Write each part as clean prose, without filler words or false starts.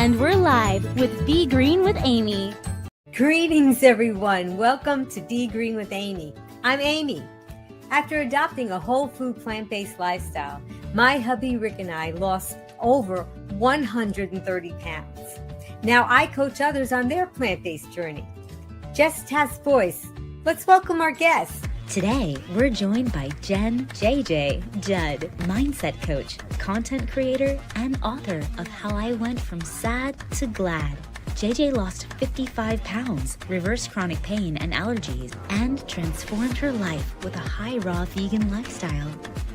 And we're live with Be Green with Amy. Greetings, everyone. Welcome to Be Green with Amy. I'm Amy. After adopting a whole food plant-based lifestyle, my hubby Rick and I lost over 130 pounds. Now I coach others on their plant-based journey. Just Task Voice. Let's welcome our guests. Today, we're joined by Jen, JJ, Judd, mindset coach, content creator, and author of How I Went From Sad to Glad. JJ lost 55 pounds, reversed chronic pain and allergies, and transformed her life with a high raw vegan lifestyle.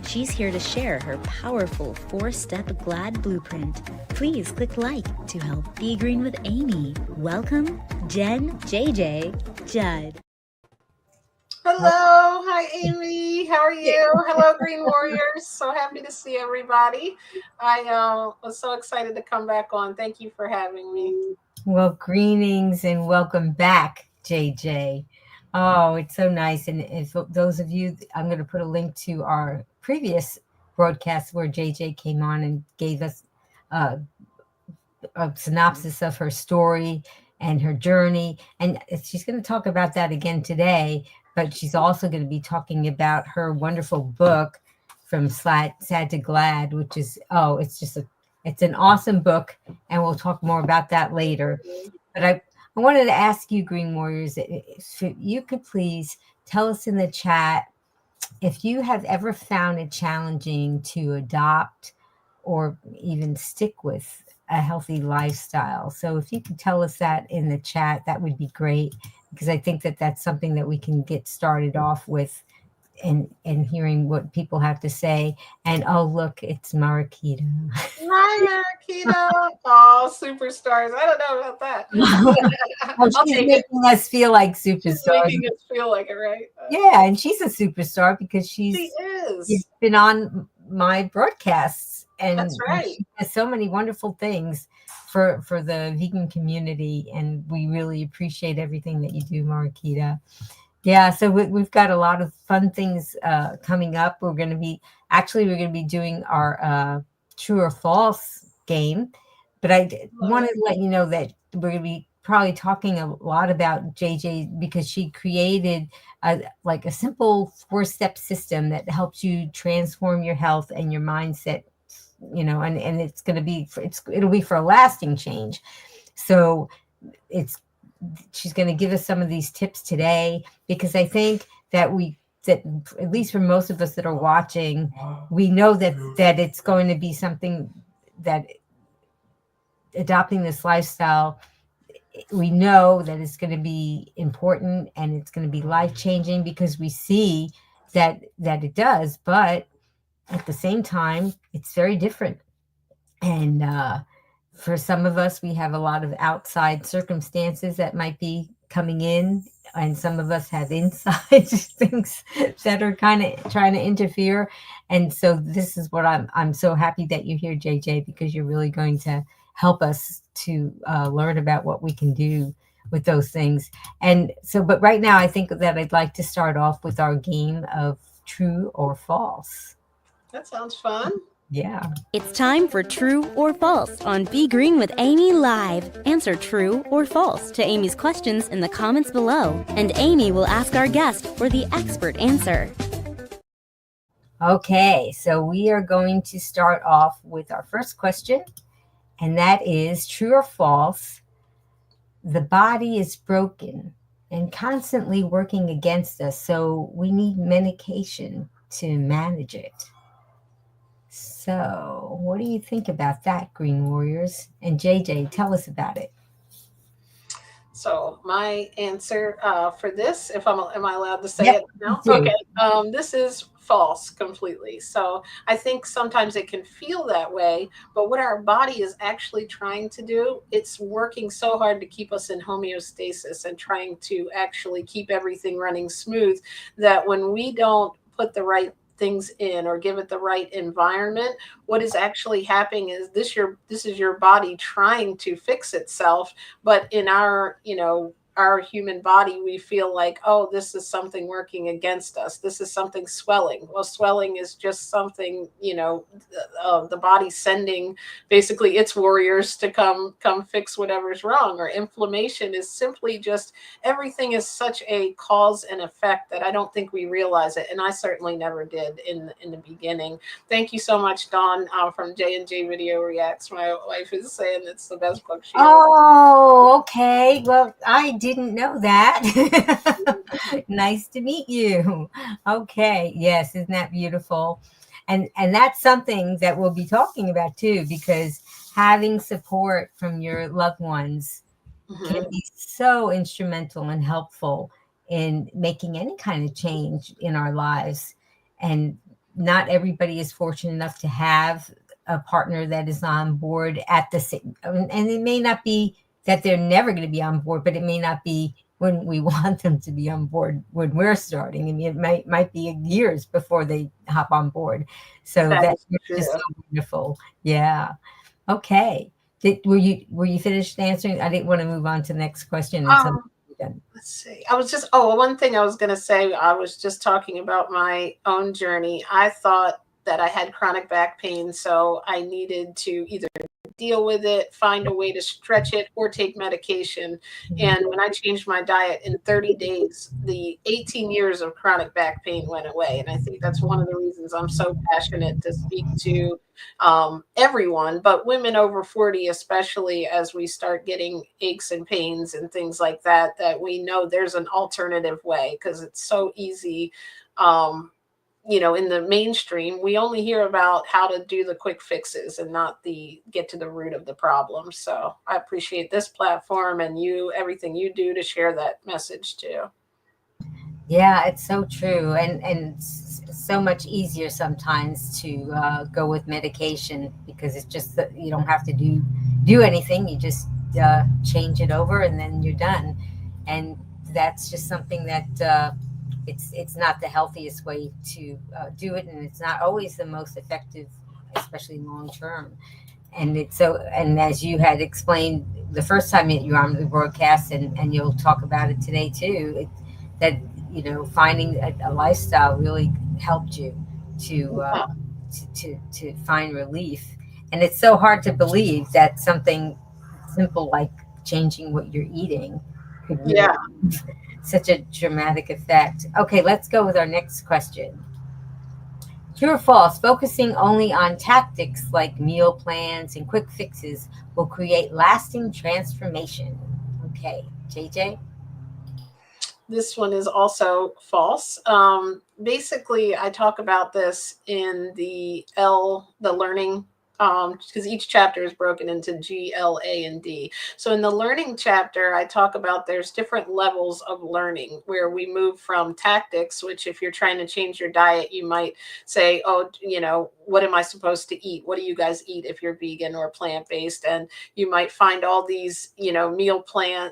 She's here to share her powerful 4-step GLAD blueprint. Please click like to help Be Green with Amy. Welcome, Jen, JJ, Judd. Hello. Hi, Amy. How are you? Hello, Green Warriors. So happy to see everybody. I was so excited to come back on. Thank you for having me. Well, greetings and welcome back, JJ. Oh, it's so nice. And if those of you, I'm going to put a link to our previous broadcast where JJ came on and gave us a synopsis of her story and her journey. And she's going to talk about that again today. But she's also going to be talking about her wonderful book, From Sad to Glad, which is, it's an awesome book. And we'll talk more about that later. But I wanted to ask you, Green Warriors, if you could please tell us in the chat if you have ever found it challenging to adopt or even stick with a healthy lifestyle. So if you could tell us that in the chat, that would be great, because I think that that's something that we can get started off with and hearing what people have to say. And oh, look, it's Marquita. Hi, Marquita. Oh, superstars. I don't know about that. Well, she's making us feel like superstars. She's making us feel like it, right? Yeah, and she's a superstar because she's been on my broadcasts. And that's right. She has so many wonderful things for the vegan community, and we really appreciate everything that you do, Marquita. Yeah, so we've got a lot of fun things coming up. We're going to be doing our true or false game, but I wanted to let you know that we're going to be probably talking a lot about JJ because she created a simple 4-step system that helps you transform your health and your mindset. And it's going to be it'll be for a lasting change. So she's going to give us some of these tips today, because I think that at least for most of us that are watching, we know that it's going to be something that adopting this lifestyle, we know that it's going to be important and it's going to be life-changing, because we see that it does, but at the same time, it's very different. And for some of us, we have a lot of outside circumstances that might be coming in, and some of us have inside things that are kind of trying to interfere. And so this is what I'm so happy that you're here, JJ, because you're really going to help us to learn about what we can do with those things. And so, but right now, I think that I'd like to start off with our game of true or false. That sounds fun. Yeah. It's time for True or False on Be Green with Amy Live. Answer true or false to Amy's questions in the comments below, and Amy will ask our guest for the expert answer. Okay, so we are going to start off with our first question, and that is true or false. The body is broken and constantly working against us, so we need medication to manage it. So what do you think about that, Green Warriors? And JJ, tell us about it. So my answer for this, am I allowed to say it now? Okay. This is false completely. So I think sometimes it can feel that way, but what our body is actually trying to do, it's working so hard to keep us in homeostasis and trying to actually keep everything running smooth, that when we don't put the right things in or give it the right environment, what is actually happening is this is your body trying to fix itself, but in our our human body, we feel like, oh, this is something working against us. This is something swelling. Well, swelling is just something, the body sending basically its warriors to come fix whatever's wrong. Or inflammation is simply just, everything is such a cause and effect that I don't think we realize it. And I certainly never did in the beginning. Thank you so much, Dawn, from J&J Video Reacts. My wife is saying it's the best book she ever. Oh, okay. Well, I didn't know that. Nice to meet you. Okay. Yes, isn't that beautiful? And that's something that we'll be talking about too, because having support from your loved ones can Mhm. be so instrumental and helpful in making any kind of change in our lives. And not everybody is fortunate enough to have a partner that is on board at the same, and it may not be that they're never going to be on board, but it may not be when we want them to be on board when we're starting. I mean, it might be years before they hop on board. So That that's is just true. so wonderful. Yeah. Okay. Were you finished answering? I didn't want to move on to the next question until Um, you're done. let's see. One thing I was going to say, I was just talking about my own journey. I thought that I had chronic back pain, so I needed to either deal with it, find a way to stretch it, or take medication. And when I changed my diet in 30 days, the 18 years of chronic back pain went away. And I think that's one of the reasons I'm so passionate to speak to everyone, but women over 40, especially, as we start getting aches and pains and things like that, that we know there's an alternative way, because it's so easy. In the mainstream, we only hear about how to do the quick fixes and not the get to the root of the problem. So I appreciate this platform and everything you do to share that message too. Yeah, it's so true, and so much easier sometimes to go with medication, because it's just that you don't have to do anything. You just change it over, and then you're done. And that's just something that it's not the healthiest way to do it, and it's not always the most effective, especially long term. And it's so, and as you had explained the first time you were on the broadcast, and you'll talk about it today too, that finding a lifestyle really helped you to Yeah. to find relief. And it's so hard to believe that something simple like changing what you're eating could really Yeah. such a dramatic effect. Okay, let's go with our next question. True or false, focusing only on tactics like meal plans and quick fixes will create lasting transformation? Okay, JJ? This one is also false. Basically, I talk about this in the learning, because each chapter is broken into G, L, A, and D. So in the learning chapter, I talk about there's different levels of learning where we move from tactics, which if you're trying to change your diet, you might say, oh, what am I supposed to eat? What do you guys eat if you're vegan or plant-based? And you might find all these, meal plan,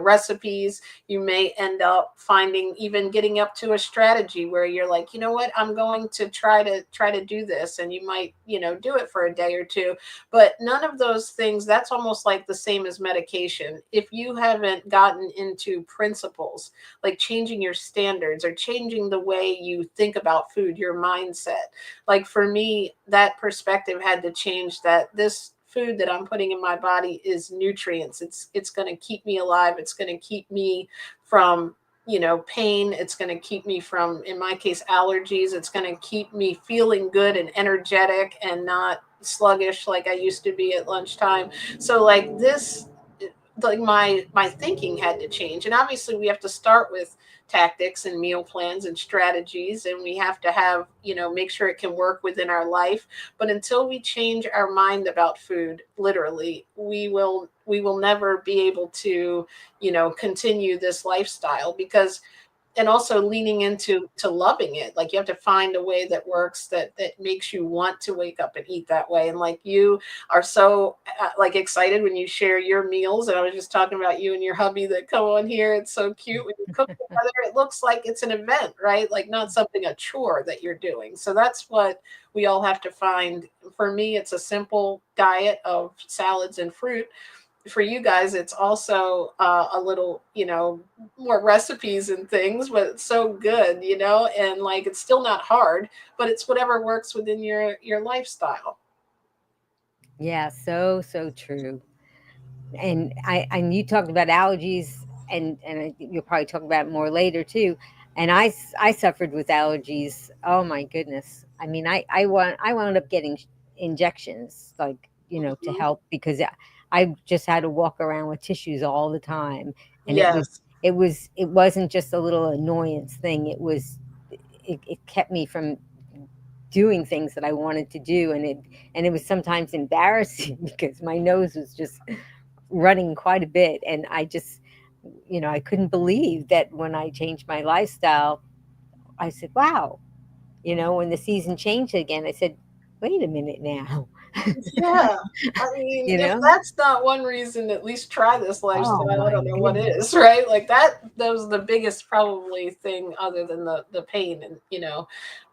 recipes. You may end up finding, even getting up to a strategy where you're like, you know what, I'm going to try to do this, and you might do it for a day or two. But none of those things, that's almost like the same as medication. If you haven't gotten into principles like changing your standards or changing the way you think about food, your mindset, like for me, that perspective had to change, that this food that I'm putting in my body is nutrients. It's going to keep me alive. It's going to keep me from pain. It's going to keep me from, in my case, allergies. It's going to keep me feeling good and energetic and not sluggish like I used to be at lunchtime. So like this, like my thinking had to change. And obviously we have to start with tactics and meal plans and strategies, and we have to have, make sure it can work within our life. But until we change our mind about food, literally, we will never be able to continue this lifestyle. Because, and also leaning into loving it, like you have to find a way that works, that makes you want to wake up and eat that way. And like you are so like excited when you share your meals, and I was just talking about you and your hubby that come on here. It's so cute when you cook together. It looks like it's an event, right? Like not something, a chore that you're doing. So that's what we all have to find. For me, it's a simple diet of salads and fruit. for you guys, it's also a little, more recipes and things, but it's so good, and like it's still not hard, but it's whatever works within your lifestyle. Yeah, so true. And you talked about allergies, and you'll probably talk about it more later too. And I suffered with allergies. Oh my goodness. I mean, I wound up getting injections, like, to Mhm. help, because I just had to walk around with tissues all the time. And Yes. it wasn't just a little annoyance thing. It kept me from doing things that I wanted to do, and it was sometimes embarrassing because my nose was just running quite a bit, and I couldn't believe that when I changed my lifestyle. I said, wow, when the season changed again, I said, wait a minute now. Yeah. I mean, you if know that's not one reason, at least try this oh lifestyle. I my don't know what goodness. is, right? Like that was the biggest probably thing other than the pain, and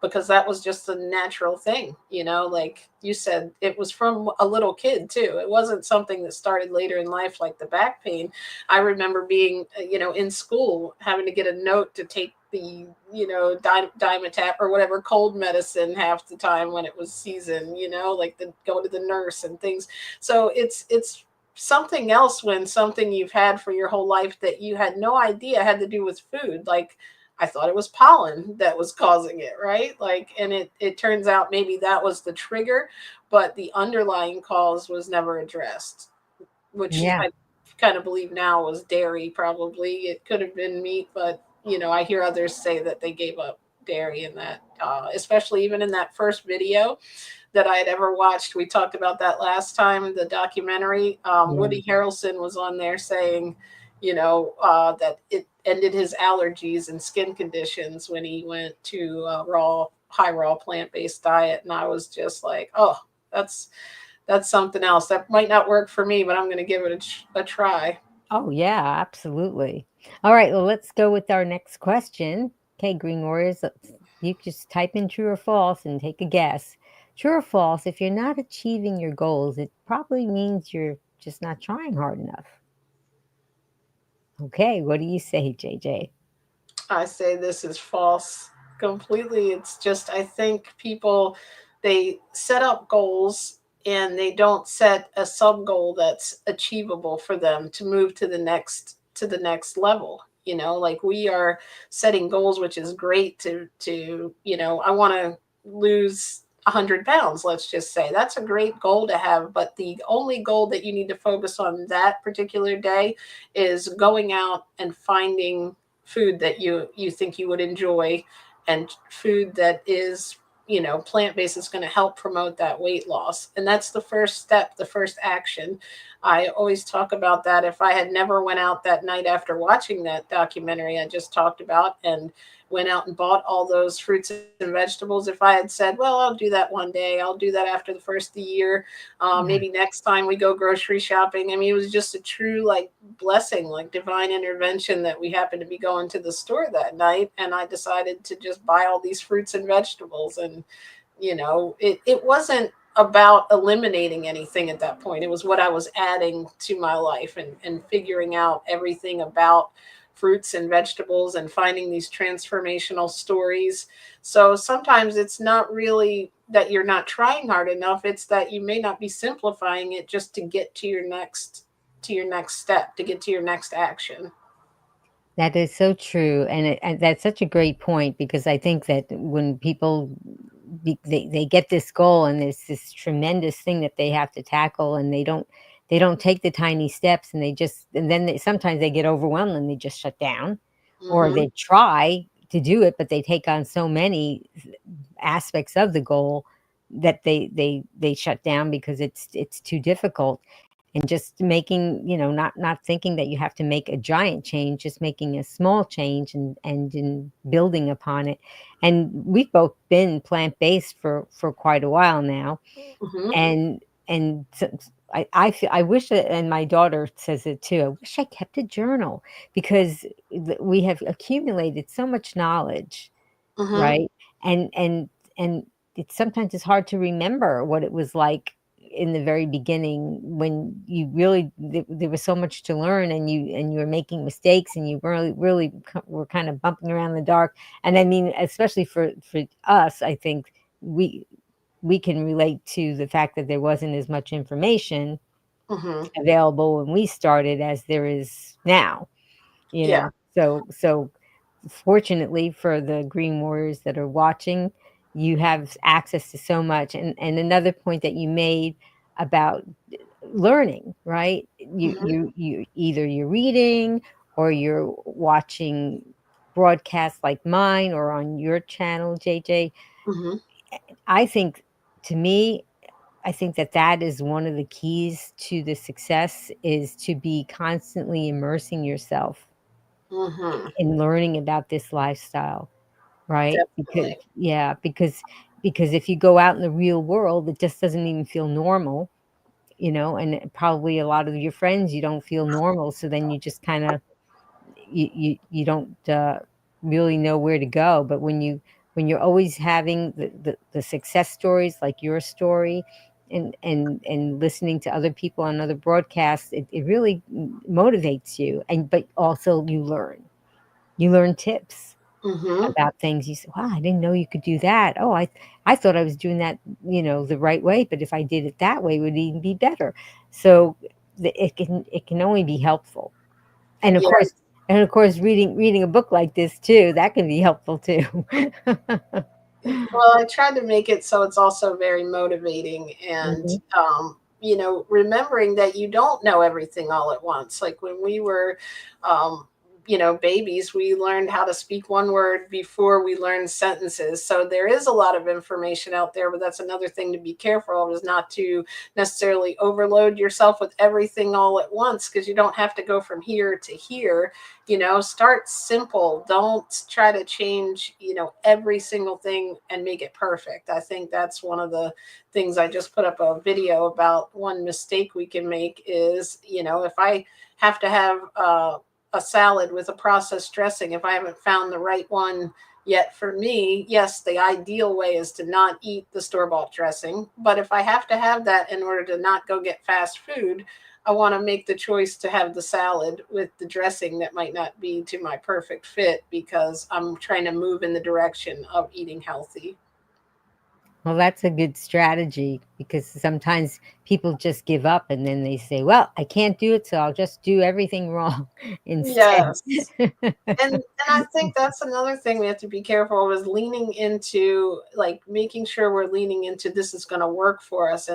because that was just a natural thing, like you said, it was from a little kid too. It wasn't something that started later in life like the back pain. I remember being, in school having to get a note to take the Dimetap or whatever cold medicine half the time when it was season, like the go to the nurse and things. So it's something else when something you've had for your whole life that you had no idea had to do with food. Like I thought it was pollen that was causing it, right? Like, and it turns out maybe that was the trigger, but the underlying cause was never addressed, which Yeah. I kind of believe now was dairy. Probably it could have been meat, but I hear others say that they gave up dairy in that, especially even in that first video that I had ever watched. We talked about that last time, the documentary. Yeah. Woody Harrelson was on there saying, that it ended his allergies and skin conditions when he went to a high raw plant based diet, and I was just like, oh, that's that's something else that might not work for me, but I'm going to give it a try. Oh yeah, absolutely. All right, well, let's go with our next question. Okay, Green Warriors, you just type in true or false and take a guess. True or false, if you're not achieving your goals, it probably means you're just not trying hard enough. Okay, what do you say, JJ? I say this is false completely. It's just, I think people, they set up goals and they don't set a sub goal that's achievable for them to move to the next level. Like we are setting goals, which is great to I want to lose 100 pounds, let's just say. That's a great goal to have, but the only goal that you need to focus on that particular day is going out and finding food that you think you would enjoy, and food that is plant-based, is going to help promote that weight loss. And that's the first step, the first action. I always talk about that. If I had never went out that night after watching that documentary I just talked about and went out and bought all those fruits and vegetables, if I had said, well, I'll do that one day, I'll do that after the first of the year, Yeah. maybe next time we go grocery shopping. I mean, it was just a true like blessing, like divine intervention, that we happened to be going to the store that night, and I decided to just buy all these fruits and vegetables. And it wasn't about eliminating anything at that point. It was what I was adding to my life, and figuring out everything about fruits and vegetables and finding these transformational stories. So sometimes it's not really that you're not trying hard enough, it's that you may not be simplifying it just to get to your next step, to get to your next action. That is so true, and that's such a great point, because I think that when people they get this goal, and there's this tremendous thing that they have to tackle, and they don't take the tiny steps, and then sometimes they get overwhelmed and they just shut down, or Hmm. they try to do it, but they take on so many aspects of the goal that they shut down because it's too difficult. And just making, not thinking that you have to make a giant change, just making a small change, and in building upon it. And we've both been plant-based for quite a while now. Hmm. And so I feel, I wish that, and my daughter says it too, I wish I kept a journal, because we have accumulated so much knowledge, Hmm. right? And it's sometimes it's hard to remember what it was like in the very beginning when you really there was so much to learn, and you were making mistakes, and you really were kind of bumping around in the dark. And I mean, especially for us, I think we can relate to the fact that there wasn't as much information Mm-hmm. available when we started as there is now, you Yeah. know. So fortunately for the green warriors that are watching, you have access to so much. And another point that you made about learning, right? Mm-hmm. You either you're reading or you're watching broadcasts like mine or on your channel, JJ. Mm-hmm. I think, to me, I think that that is one of the keys to the success, is to be constantly immersing yourself Mm-hmm. in learning about this lifestyle, right? Because Definitely. yeah, because if you go out in the real world, it just doesn't even feel normal, and probably a lot of your friends, you don't feel normal, so then you just kind of you don't really know where to go. But when you're always having the success stories like your story, and listening to other people on other broadcasts, it really motivates you. And but also you learn tips Mm-hmm. about things. You say, wow, I didn't know you could do that. Oh, I thought I was doing that, the right way, but if I did it that way, it would even be better. So it can only be helpful. And of Yeah. course, reading a book like this too, that can be helpful too. Well, I tried to make it so it's also very motivating, and Mhm. remembering that you don't know everything all at once. Like when we were, um, babies, we learned how to speak one word before we learned sentences. So there is a lot of information out there, but that's another thing to be careful of, is not to necessarily overload yourself with everything all at once, because you don't have to go from here to here. Start simple. Don't try to change every single thing and make it perfect. I think that's one of the things. I just put up a video about one mistake we can make is, if I have to have a salad with a processed dressing, if I haven't found the right one yet for me, yes, the ideal way is to not eat the store-bought dressing, but if I have to have that in order to not go get fast food, I want to make the choice to have the salad with the dressing that might not be to my perfect fit, because I'm trying to move in the direction of eating healthy. Well, that's a good strategy, because sometimes people just give up and then they say, well, I can't do it, so I'll just do everything wrong instead. Yes. And I think that's another thing we have to be careful of, is leaning into, like, making sure we're leaning into this is going to work for us,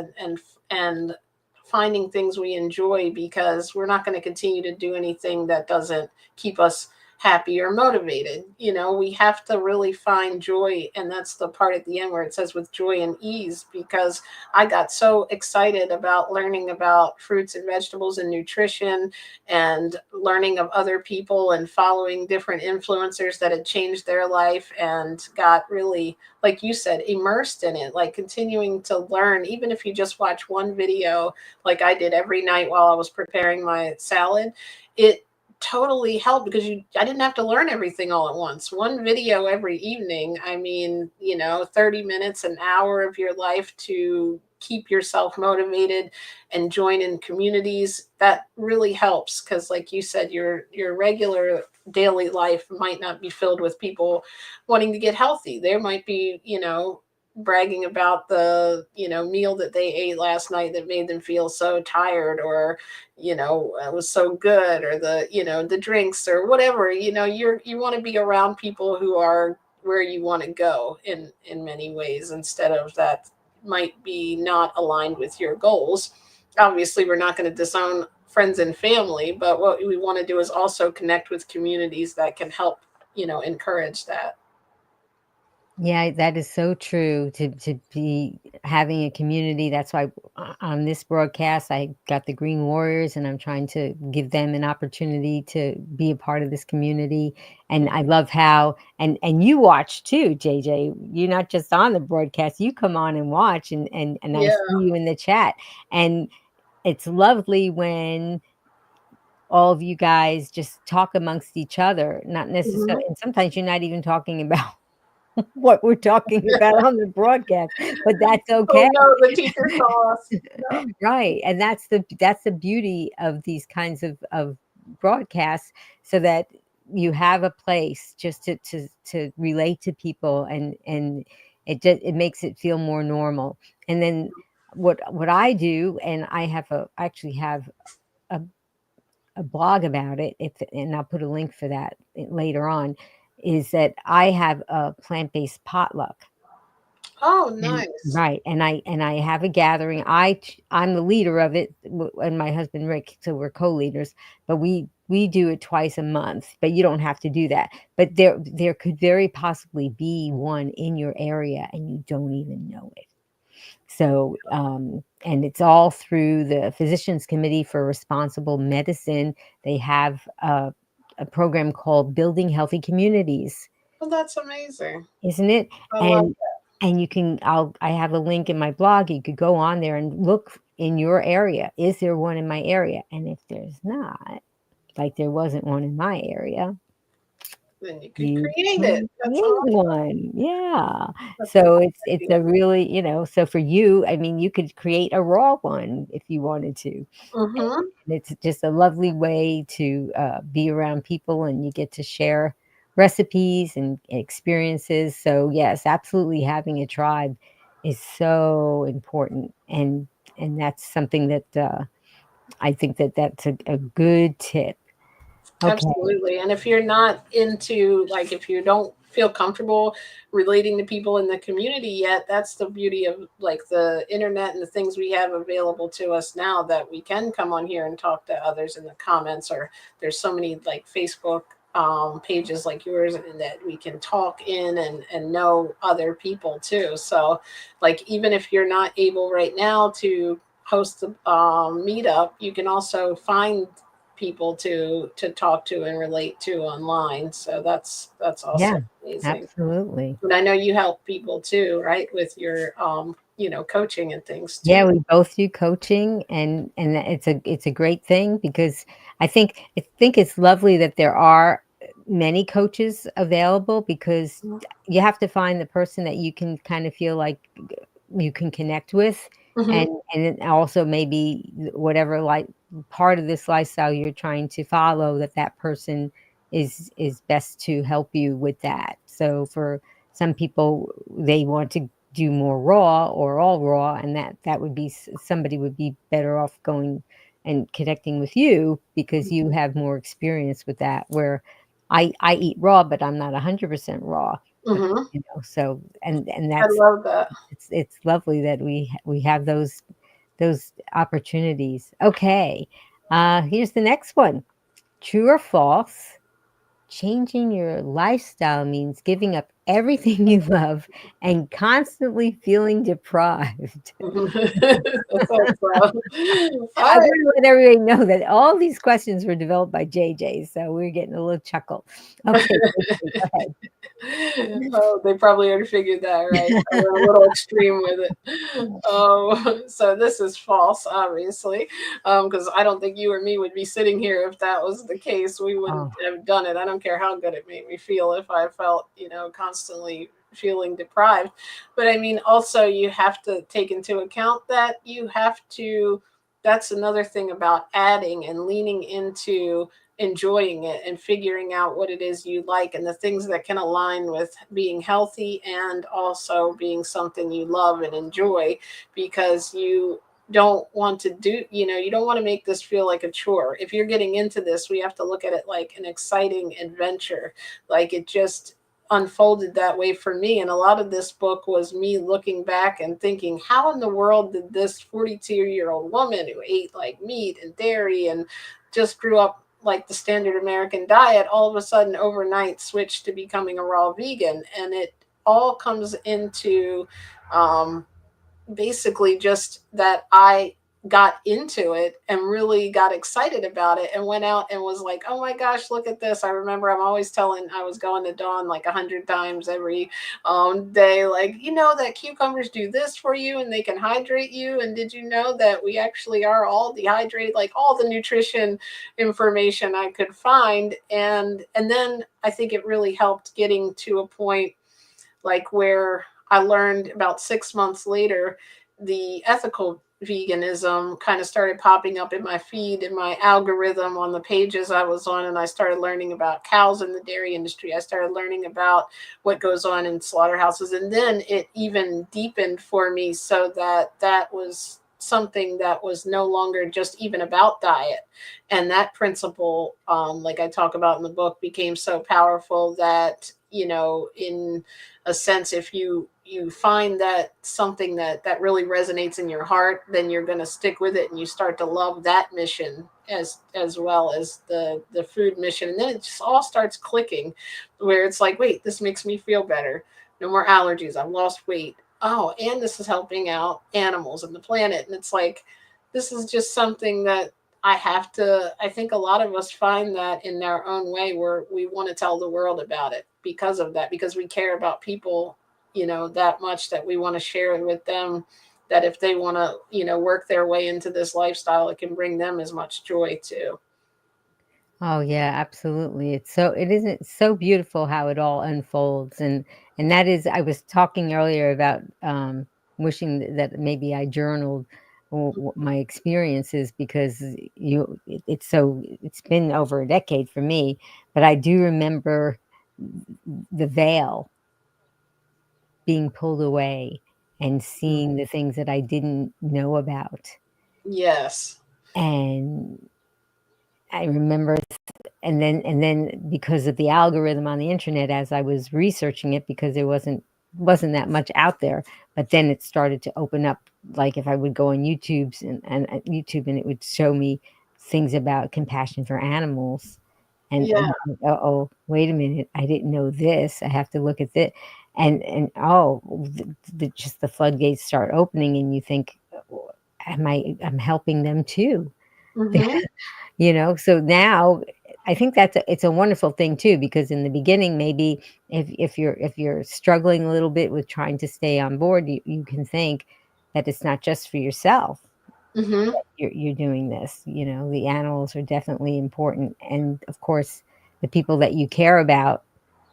and finding things we enjoy, because we're not going to continue to do anything that doesn't keep us happy or motivated. We have to really find joy, and that's the part at the end where it says with joy and ease, because I got so excited about learning about fruits and vegetables and nutrition, and learning of other people and following different influencers that had changed their life, and got really, like you said, immersed in it, like continuing to learn. Even if you just watch one video, like I did every night while I was preparing my salad, it totally helped, because I didn't have to learn everything all at once. One video every evening, I mean, 30 minutes, an hour of your life to keep yourself motivated and join in communities, that really helps, because like you said, your regular daily life might not be filled with people wanting to get healthy. There might be, bragging about the, meal that they ate last night that made them feel so tired, or it was so good, or the drinks, or whatever. You want to be around people who are where you want to go in many ways, instead of that might be not aligned with your goals. Obviously, we're not going to disown friends and family, but what we want to do is also connect with communities that can help, encourage that. Yeah, that is so true, to be having a community. That's why on this broadcast, I got the Green Warriors, and I'm trying to give them an opportunity to be a part of this community. And I love how, and you watch too, JJ. You're not just on the broadcast, you come on and watch, and I Yeah. see you in the chat. And it's lovely when all of you guys just talk amongst each other, not Hmm. necessarily, and sometimes you're not even talking about what we're talking about on the broadcast, but that's Oh okay. no, the teacher saw us. No. Right. And that's the beauty of these kinds of broadcasts, so that you have a place just to relate to people, and it makes it feel more normal. And then what I do, and I actually have a, a blog about it, and I'll put a link for that later on, is that I have a plant-based potluck. Oh, And nice. right, and I have a gathering. I'm the leader of it, and my husband Rick, so we're co-leaders. But we do it twice a month. But you don't have to do that. But there could very possibly be one in your area, and you don't even know it. So, and it's all through the Physicians Committee for Responsible Medicine. They have a program called Building Healthy Communities, Well, that's amazing. isn't it? I love And you can I have a link in my blog. You could go on there and look in your area. Is there one in my area? And if there's not, like there wasn't one in my area, then you could you create it. can That's create awesome. one. Yeah. That's a So great it's idea. a really, so for you, I mean, you could create a raw one if you wanted to. Mm-hmm. And it's just a lovely way to be around people, and you get to share recipes and experiences. So yes, absolutely, having a tribe is so important, and that's something that I think that's a good tip. Okay. Absolutely. And if you're not into, like, if you don't feel comfortable relating to people in the community yet, that's the beauty of like the internet and the things we have available to us now, that we can come on here and talk to others in the comments, or there's so many like Facebook pages like yours, and that we can talk in and know other people too. So like, even if you're not able right now to host the meetup, you can also find people to talk to and relate to online. So that's also Yeah, amazing. absolutely. And I know you help people too, right, with your coaching and things too. Yeah, we both do coaching, and it's a great thing, because I think it's lovely that there are many coaches available, because you have to find the person that you can kind of feel like you can connect with, Mm-hmm. and then also maybe whatever, like, part of this lifestyle you're trying to follow, that person is best to help you with that. So for some people, they want to do more raw or all raw, and that would be somebody would be better off going and connecting with you, because you have more experience with that, where I eat raw, but I'm not 100% raw. Mm-hmm. So, and I that's love that. it's lovely that we have those opportunities. Okay. Here's the next one. True or false? Changing your lifestyle means giving up everything you love and constantly feeling deprived. That's awesome. I All right. want to let everybody know that all these questions were developed by JJ, so we're getting a little chuckle. Okay, JJ, go Oh, they probably already figured that, right? I went a little extreme with it. So this is false, obviously, because I don't think you or me would be sitting here if that was the case. We wouldn't ahead. have done it. I don't care how good it made me feel if I felt, constantly feeling deprived. But I mean, also you have to take into account that you have to. That's another thing about adding and leaning into enjoying it and figuring out what it is you like and the things that can align with being healthy and also being something you love and enjoy, because you don't want to do, you don't want to make this feel like a chore. If you're getting into this, we have to look at it like an exciting adventure. Like, it just unfolded that way for me, and a lot of this book was me looking back and thinking, how in the world did this 42-year-old woman who ate like meat and dairy and just grew up like the standard American diet, all of a sudden overnight switch to becoming a raw vegan? And it all comes into um, basically just that I got into it and really got excited about it and went out and was like, oh my gosh, look at this. I remember I'm always telling, I was going to Dawn like 100 times every day, like, that cucumbers do this for you and they can hydrate you. And did you know that we actually are all dehydrated? Like, all the nutrition information I could find. And then I think it really helped getting to a point like where I learned about 6 months later, the ethical veganism kind of started popping up in my feed, in my algorithm on the pages I was on. And I started learning about cows in the dairy industry. I started learning about what goes on in slaughterhouses. And then it even deepened for me, so that that was something that was no longer just even about diet. And that principle, like I talk about in the book, became so powerful that, in a sense, if you find that something that really resonates in your heart, then you're going to stick with it, and you start to love that mission as well as the food mission. And then it just all starts clicking, where it's like, wait, this makes me feel better. No more allergies. I've lost weight. Oh, and this is helping out animals and the planet. And it's like, this is just something that I think a lot of us find that in our own way, where we want to tell the world about it because of that, because we care about people, that much, that we want to share it with them, that if they want to, work their way into this lifestyle, it can bring them as much joy too. Oh yeah, absolutely. It isn't so beautiful how it all unfolds, and that is, I was talking earlier about wishing that maybe I journaled my experiences, because it's been over a decade for me, but I do remember the veil being pulled away and seeing the things that I didn't know about. Yes. And I remember, and then because of the algorithm on the internet, as I was researching it, because there wasn't that much out there, but then it started to open up. Like if I would go on YouTube, and it would show me things about compassion for animals, Yeah. and oh, wait a minute, I didn't know this. I have to look at this, and oh, just the floodgates start opening, and you think, I'm helping them too. Mm-hmm. So now I think it's a wonderful thing too, because in the beginning, maybe if you're struggling a little bit with trying to stay on board, you can think that it's not just for yourself. Mm-hmm. You're doing this. The animals are definitely important, and of course the people that you care about,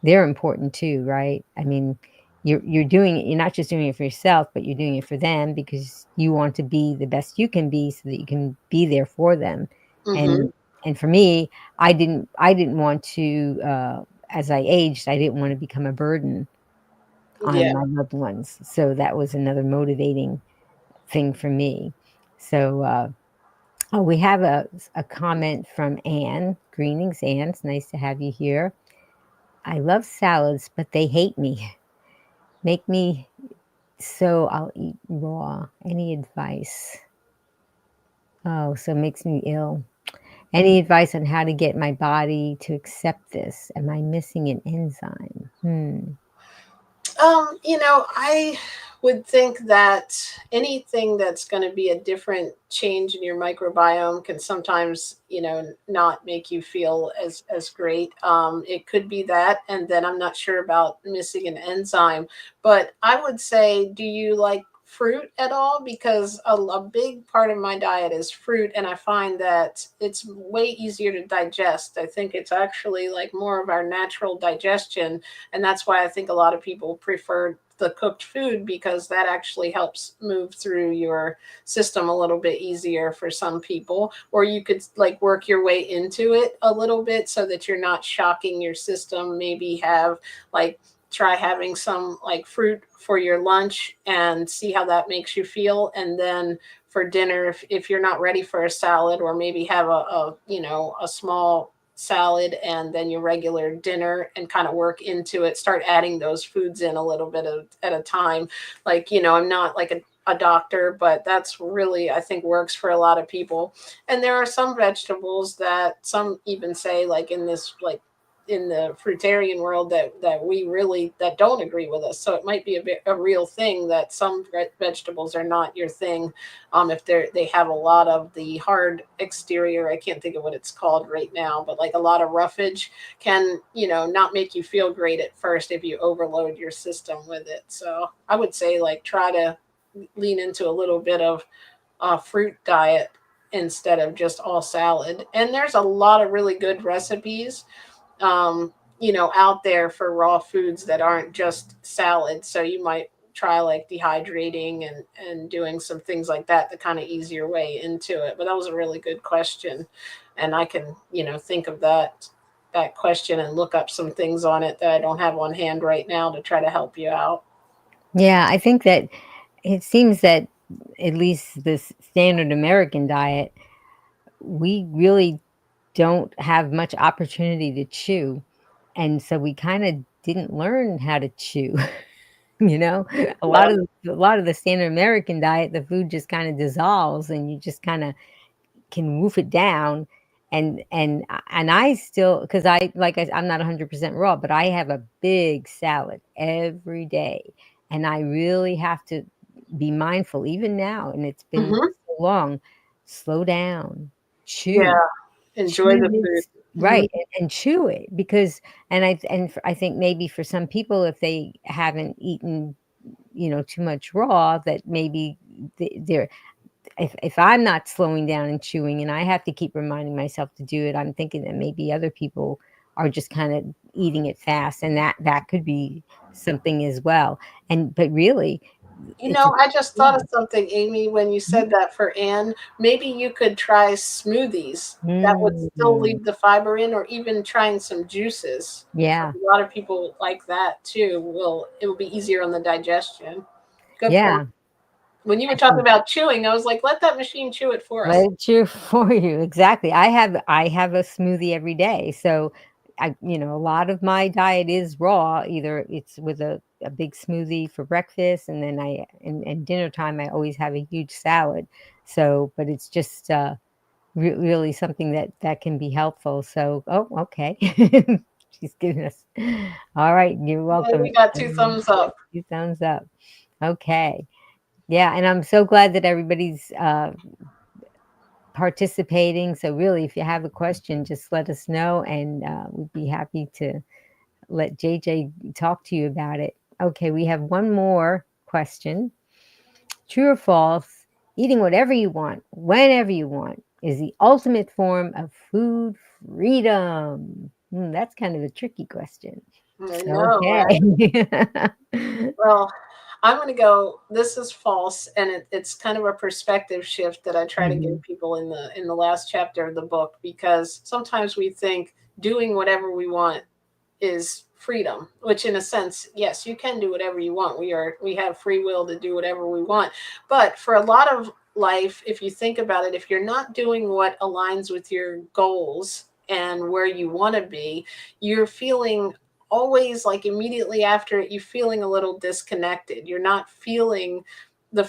they're important too, right? I mean, you're doing it, you're not just doing it for yourself, but you're doing it for them, because you want to be the best you can be, so that you can be there for them. Mm-hmm. And for me, I didn't want to, as I aged, I didn't want to become a burden Yeah. on my loved ones, so that was another motivating thing for me. So oh, we have a comment from Anne. Greetings, Anne. It's nice to have you here. I love salads, but they hate me. Make me so I'll eat raw. Any advice? Oh, so it makes me ill. Any advice on how to get my body to accept this? Am I missing an enzyme? I would think that anything that's going to be a different change in your microbiome can sometimes, not make you feel as great. It could be that, and then I'm not sure about missing an enzyme. But I would say, do you like fruit at all? Because a big part of my diet is fruit, and I find that it's way easier to digest. I think it's actually like more of our natural digestion, and that's why I think a lot of people prefer the cooked food, because that actually helps move through your system a little bit easier for some people. Or you could like work your way into it a little bit, so that you're not shocking your system. Maybe have like try having some like fruit for your lunch and see how that makes you feel. And then for dinner, if you're not ready for a salad, or maybe have a small salad and then your regular dinner, and kind of work into it, start adding those foods in a little bit at a time. Like, I'm not like a doctor, but that's really, I think, works for a lot of people. And there are some vegetables that some even say, like in this, like in the fruitarian world, that we really, that don't agree with us. So it might be a real thing that some vegetables are not your thing, if they have a lot of the hard exterior. I can't think of what it's called right now, but like a lot of roughage can, not make you feel great at first if you overload your system with it. So I would say, like, try to lean into a little bit of fruit diet instead of just all salad. And there's a lot of really good recipes, out there for raw foods that aren't just salad. So you might try like dehydrating and doing some things like that, the kind of easier way into it. But that was a really good question, and I can think of that question and look up some things on it that I don't have on hand right now to try to help you out. Yeah, I think that it seems that at least this standard American diet, we really don't have much opportunity to chew. And so we kind of didn't learn how to chew. A lot No. of the standard American diet, the food just kind of dissolves and you just kind of can woof it down. And I still, because I'm not 100% raw, but I have a big salad every day, and I really have to be mindful even now, and it's been Hmm. so long. Slow down, Yeah, chew, enjoy chew the food. this Hmm. right, and chew it, because I think maybe for some people, if they haven't eaten too much raw, that maybe they're if I'm not slowing down and chewing and I have to keep reminding myself to do it, I'm thinking that maybe other people are just kind of eating it fast, and that could be something as well. But really, it's a I just thought yeah. of something, Amy, when you said that for Anne. Maybe you could try smoothies that would still Mm, leave the fiber in, or even trying some juices. yeah, A lot of people like that too. It will be easier on the digestion. Good point. yeah. When you were I talking think about chewing, I was like, let that machine chew it for let us. it chew for you. Exactly. I have a smoothie every day. So a lot of my diet is raw. Either it's with a big smoothie for breakfast, and then and dinner time I always have a huge salad. So, but it's just really something that can be helpful. So, oh, okay. She's giving us. All right, you're Hey, welcome. we got two thumbs up. Two thumbs up. Okay. Yeah, and I'm so glad that everybody's participating. So really, if you have a question, just let us know, and we'd be happy to let JJ talk to you about it. Okay, we have one more question. True or false, eating whatever you want, whenever you want, is the ultimate form of food freedom? That's kind of a tricky question. I know, right? Okay. Well, I'm going to go. This is false, and it's kind of a perspective shift that I try to Mhm. give people in the last chapter of the book, because sometimes we think doing whatever we want is freedom, which in a sense, yes, you can do whatever you want. We have free will to do whatever we want. But for a lot of life, if you think about it, if you're not doing what aligns with your goals and where you want to be, you're feeling always like immediately after it, you feeling a little disconnected. You're not feeling the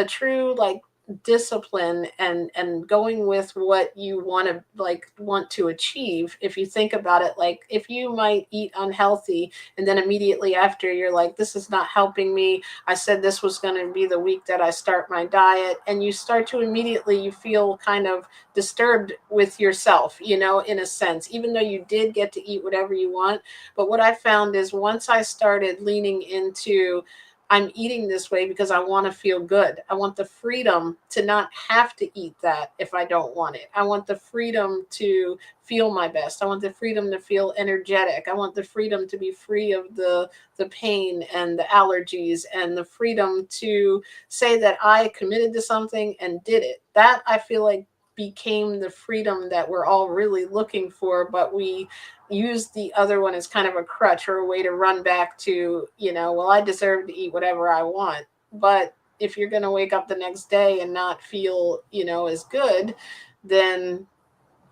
true like discipline and going with what you want to achieve. If you think about it, like if you might eat unhealthy and then immediately after you're like, this is not helping me, I said this was going to be the week that I start my diet, and you start to immediately, you feel kind of disturbed with yourself, in a sense, even though you did get to eat whatever you want. But what I found is once I started leaning into, I'm eating this way because I want to feel good. I want the freedom to not have to eat that if I don't want it. I want the freedom to feel my best. I want the freedom to feel energetic. I want the freedom to be free of the pain and the allergies, and the freedom to say that I committed to something and did it. That I feel like became the freedom that we're all really looking for, but we use the other one as kind of a crutch or a way to run back to, well, I deserve to eat whatever I want. But if you're going to wake up the next day and not feel, as good, then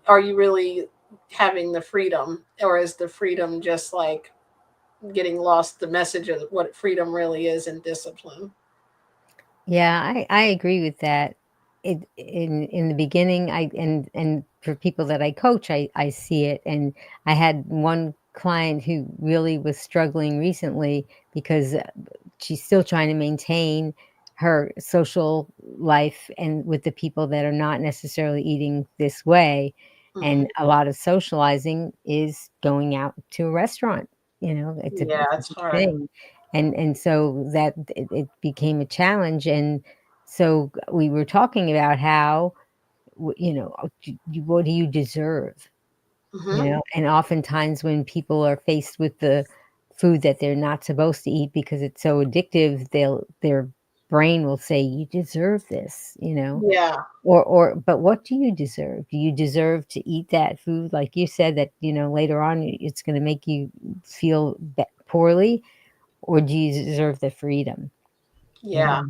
are you really having the freedom? Or is the freedom just like getting lost the message of what freedom really is in discipline? Yeah, I agree with that. In the beginning, and for people that I coach, I see it. And I had one client who really was struggling recently because she's still trying to maintain her social life and with the people that are not necessarily eating this way. Mm-hmm. And a lot of socializing is going out to a restaurant. Yeah, It's a it's big hard. thing. And so that it became a challenge. And so we were talking about how, what do you deserve? Mm-hmm. And oftentimes when people are faced with the food that they're not supposed to eat because it's so addictive, their brain will say, you deserve this. Yeah. But what do you deserve? Do you deserve to eat that food? Like you said, that, later on it's going to make you feel poorly, or do you deserve the freedom? Yeah.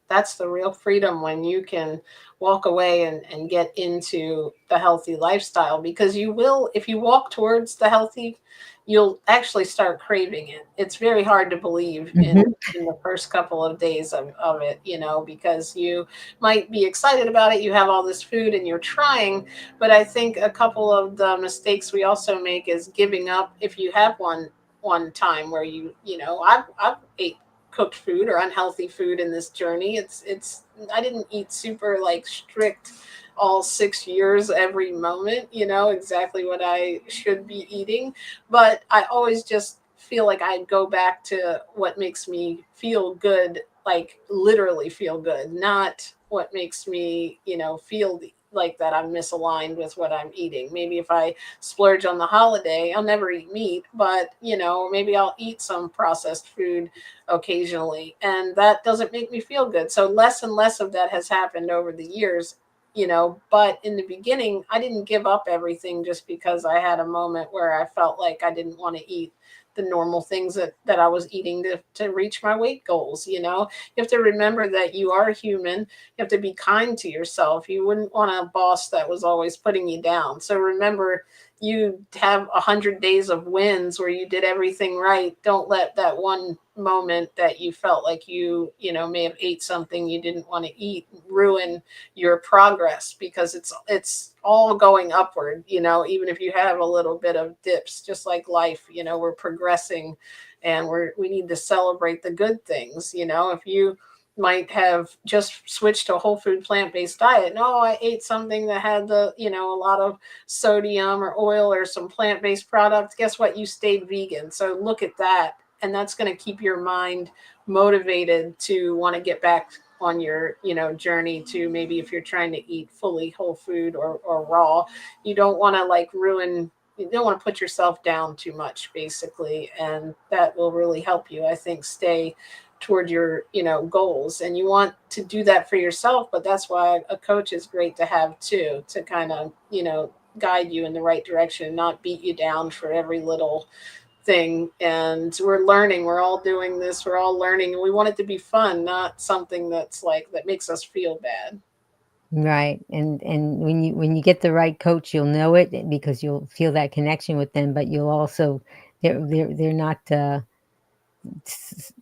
That's the real freedom, when you can walk away and get into the healthy lifestyle, because you will, if you walk towards the healthy, you'll actually start craving it. It's very hard to believe Mhm. in the first couple of days of it, because you might be excited about it. You have all this food and you're trying, but I think a couple of the mistakes we also make is giving up. If you have one time where I've ate cooked food or unhealthy food in this journey. It's I didn't eat super like strict all 6 years every moment, exactly what I should be eating. But I always just feel like I go back to what makes me feel good, like literally feel good, not what makes me, feel like that I'm misaligned with what I'm eating. Maybe if I splurge on the holiday, I'll never eat meat, but maybe I'll eat some processed food occasionally, and that doesn't make me feel good. So less and less of that has happened over the years. But in the beginning, I didn't give up everything just because I had a moment where I felt like I didn't want to eat the normal things that I was eating to reach my weight goals. You have to remember that you are human. You have to be kind to yourself. You wouldn't want a boss that was always putting you down. So remember, you have 100 days of wins where you did everything right. Don't let that one moment that you felt like may have ate something you didn't want to eat ruin your progress, because it's all going upward. Even if you have a little bit of dips, just like life, we're progressing, and we need to celebrate the good things. If you might have just switched to a whole food plant-based diet. No, I ate something that had a lot of sodium or oil or some plant-based products. Guess what? You stayed vegan. So look at that. And that's going to keep your mind motivated to want to get back on your, journey to, maybe if you're trying to eat fully whole food or raw, you don't want to you don't want to put yourself down too much, basically. And that will really help you, I think, stay toward your goals. And you want to do that for yourself, but that's why a coach is great to have too, to kind of guide you in the right direction, not beat you down for every little thing. And we're all doing this, we're all learning, and we want it to be fun, not something that makes us feel bad. Right. And when you get the right coach, you'll know it, because you'll feel that connection with them, but you'll also, they're not,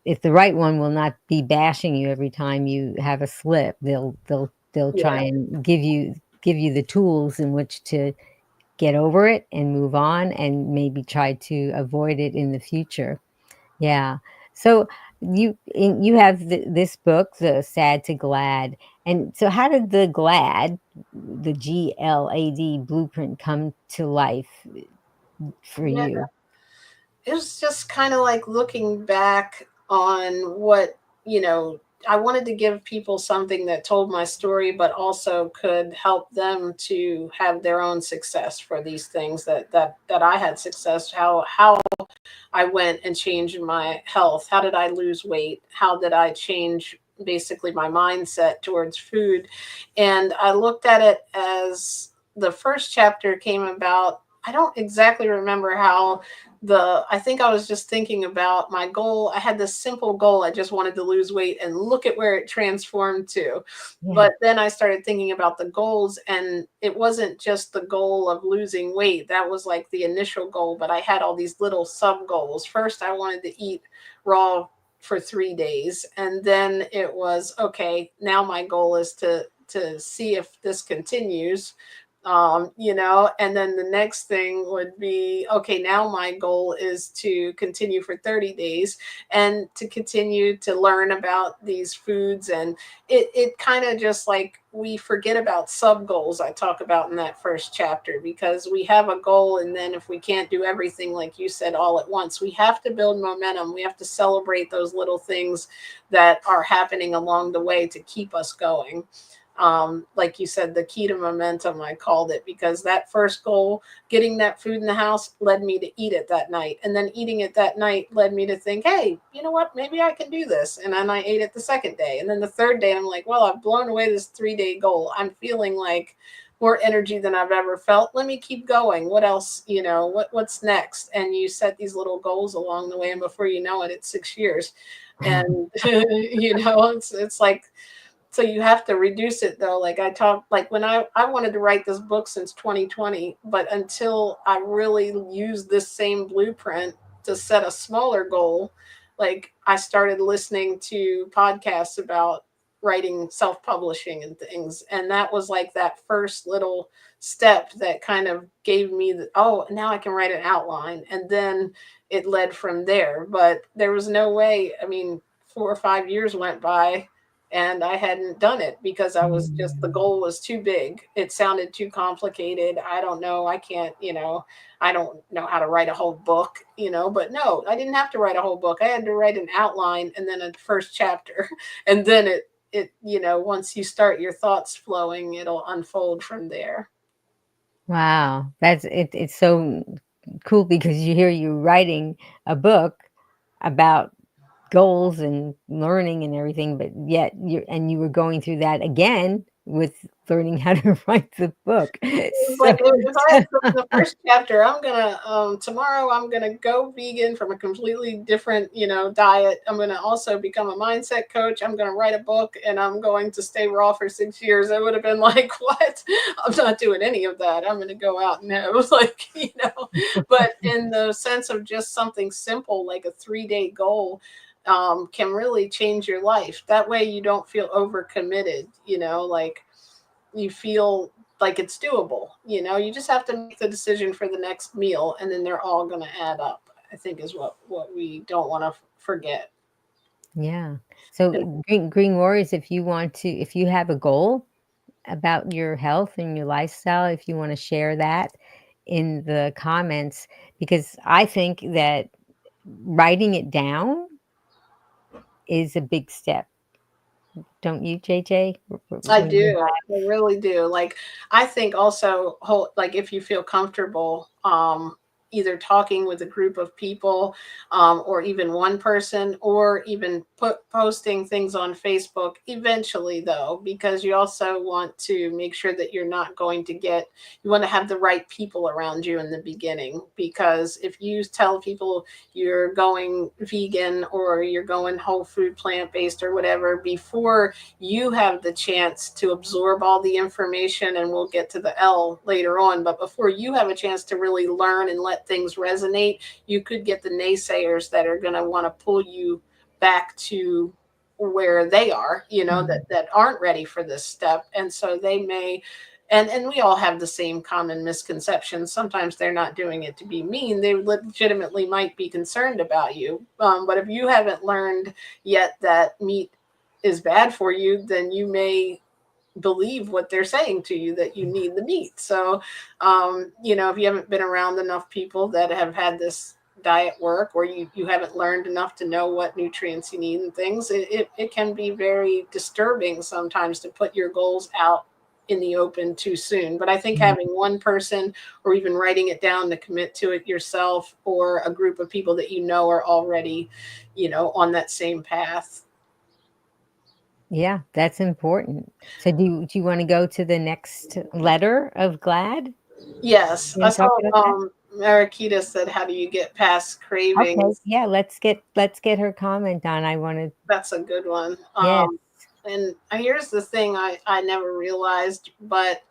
if the right one will not be bashing you every time you have a slip. They'll try Yeah. and give you the tools in which to get over it and move on, and maybe try to avoid it in the future. Yeah. So you have this book, the Sad to Glad. And so how did the Glad, the G.L.A.D blueprint, come to life for Yeah, you? it was just kind of like looking back on what, I wanted to give people something that told my story, but also could help them to have their own success for these things that I had success. How I went and changed my health. How did I lose weight? How did I change basically my mindset towards food? And I looked at it as the first chapter came about. I don't exactly remember how I think I was just thinking about my goal. I had this simple goal. I just wanted to lose weight, and look at where it transformed to. Yeah. But then I started thinking about the goals, and it wasn't just the goal of losing weight. That was like the initial goal, but I had all these little sub goals. First, I wanted to eat raw for 3 days, and then it was, okay, now my goal is to see if this continues. And then the next thing would be, okay, now my goal is to continue for 30 days and to continue to learn about these foods. And it kind of just like, we forget about sub goals I talk about in that first chapter, because we have a goal, and then if we can't do everything like you said all at once, we have to build momentum. We have to celebrate those little things that are happening along the way to keep us going. like you said, the key to momentum, I called it, because that first goal, getting that food in the house, led me to eat it that night. And then eating it that night led me to think, hey, you know what, maybe I can do this. And then I ate it the second day. And then the third day, I'm like, well, I've blown away this 3-day goal. I'm feeling like more energy than I've ever felt. Let me keep going. What else, what's next? And you set these little goals along the way. And before you know it, it's 6 years. And, it's like, so you have to reduce it though. Like when I wanted to write this book since 2020, but until I really used this same blueprint to set a smaller goal, like I started listening to podcasts about writing, self-publishing and things. And that was like that first little step that kind of gave me oh, now I can write an outline. And then it led from there. But there was no way, I mean, 4 or 5 years went by and I hadn't done it because I was just, the goal was too big. It sounded too complicated. I don't know. I can't, I don't know how to write a whole book, but no, I didn't have to write a whole book. I had to write an outline and then a first chapter. And then once you start your thoughts flowing, it'll unfold from there. Wow. That's it. It's so cool because you're writing a book about goals and learning and everything, but yet you were going through that again with learning how to write the book. Like if I had the first chapter, I'm gonna tomorrow I'm gonna go vegan from a completely different diet. I'm gonna also become a mindset coach. I'm gonna write a book and I'm going to stay raw for 6 years. I would have been like, what? I'm not doing any of that. I'm gonna go out and have but in the sense of just something simple like a 3-day goal can really change your life. That way you don't feel overcommitted, like you feel like it's doable. You just have to make the decision for the next meal and then they're all going to add up, I think is what we don't want to forget. Yeah. So Green Warriors, if you have a goal about your health and your lifestyle, if you want to share that in the comments, because I think that writing it down is a big step. Don't you, JJ? I do. I really do. Like, I think also, like, if you feel comfortable, either talking with a group of people, or even one person, or even posting things on Facebook eventually, though, because you also want to make sure that you want to have the right people around you in the beginning. Because if you tell people you're going vegan or you're going whole food, plant-based or whatever, before you have the chance to absorb all the information, and we'll get to the L later on, but before you have a chance to really learn and let things resonate, you could get the naysayers that are going to want to pull you back to where they are, that aren't ready for this step. And so they may, and we all have the same common misconceptions. Sometimes they're not doing it to be mean. They legitimately might be concerned about you. But if you haven't learned yet that meat is bad for you, then you may believe what they're saying to you, that you need the meat. So, if you haven't been around enough people that have had this diet work, or you haven't learned enough to know what nutrients you need and things, it can be very disturbing sometimes to put your goals out in the open too soon. But I think having one person, or even writing it down to commit to it yourself, or a group of people that are already, on that same path. Yeah, that's important. So do you want to go to the next letter of GL.A.D? Yes. I saw Marakita said, how do you get past cravings? Okay, yeah, let's get her comment on. That's a good one. Yes. And here's the thing I never realized, but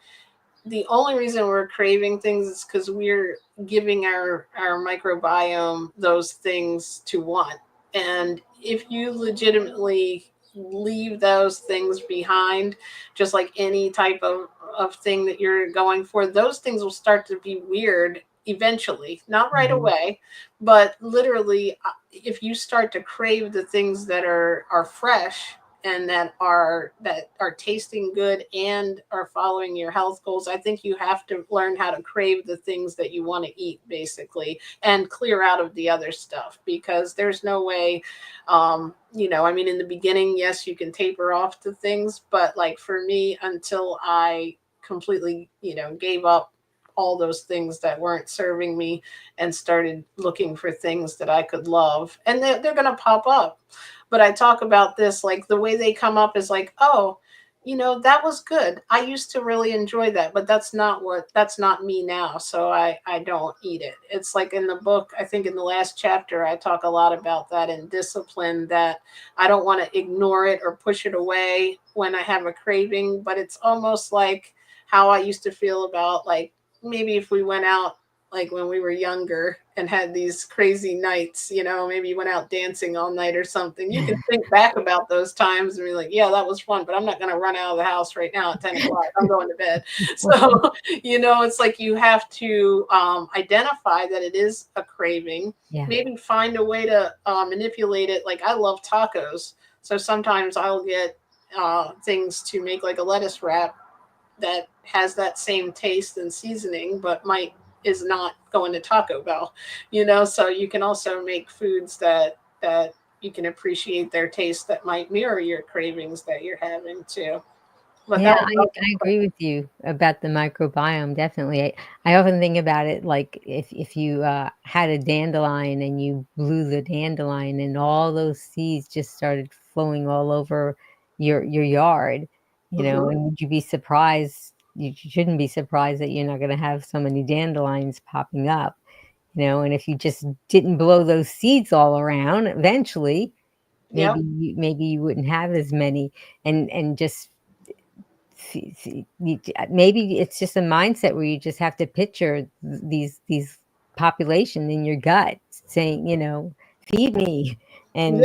the only reason we're craving things is because we're giving our microbiome those things to want. And if you legitimately leave those things behind, just like any type of thing that you're going for, those things will start to be weird eventually, not right away, but literally if you start to crave the things that are fresh and that are tasting good and are following your health goals, I think you have to learn how to crave the things that you want to eat, basically, and clear out of the other stuff, because there's no way, I mean, in the beginning, yes, you can taper off to things, but like for me, until I completely, gave up all those things that weren't serving me and started looking for things that I could love, and they're going to pop up. But I talk about this, like the way they come up is like, oh, that was good. I used to really enjoy that, but that's not me now. So I don't eat it. It's like in the book, I think in the last chapter, I talk a lot about that in discipline, that I don't want to ignore it or push it away when I have a craving, but it's almost like how I used to feel about, like, maybe if we went out, like when we were younger and had these crazy nights, maybe you went out dancing all night or something. You can think back about those times and be like, yeah, that was fun, but I'm not going to run out of the house right now at 10 o'clock. I'm going to bed. So, it's like you have to identify that it is a craving, maybe find a way to manipulate it. Like I love tacos. So sometimes I'll get things to make like a lettuce wrap that has that same taste and seasoning, but is not going to Taco Bell, so you can also make foods that you can appreciate their taste that might mirror your cravings that you're having too. But yeah, I agree with you about the microbiome. Definitely. I often think about it like if you had a dandelion and you blew the dandelion and all those seeds just started flowing all over your yard, and would you be surprised? You shouldn't be surprised that you're not going to have so many dandelions popping up, and if you just didn't blow those seeds all around, eventually, maybe you wouldn't have as many, and just maybe it's just a mindset where you just have to picture these population in your gut saying, feed me, and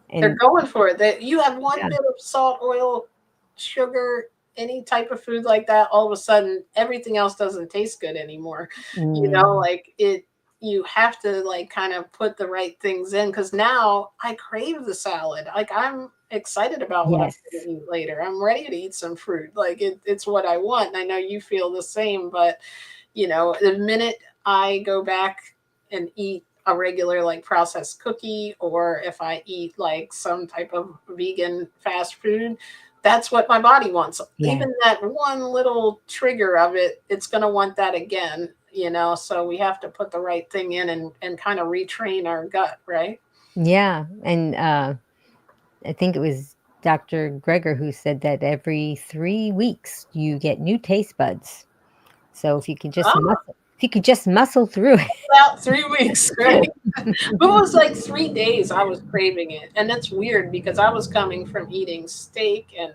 they're going for it. That you have one bit of salt, oil, sugar, any type of food like that, all of a sudden everything else doesn't taste good anymore. Like you have to like kind of put the right things in, because now I crave the salad. Like I'm excited about what I'm going to eat later. I'm ready to eat some fruit. Like it's what I want. And I know you feel the same, but the minute I go back and eat a regular like processed cookie, or if I eat like some type of vegan fast food, that's what my body wants. Even that one little trigger of it, it's going to want that again, so we have to put the right thing in and kind of retrain our gut, right? Yeah. And I think it was Dr. Greger who said that every 3 weeks you get new taste buds. So if you could just muscle through it. About 3 weeks, right? But it was like 3 days I was craving it. And that's weird because I was coming from eating steak and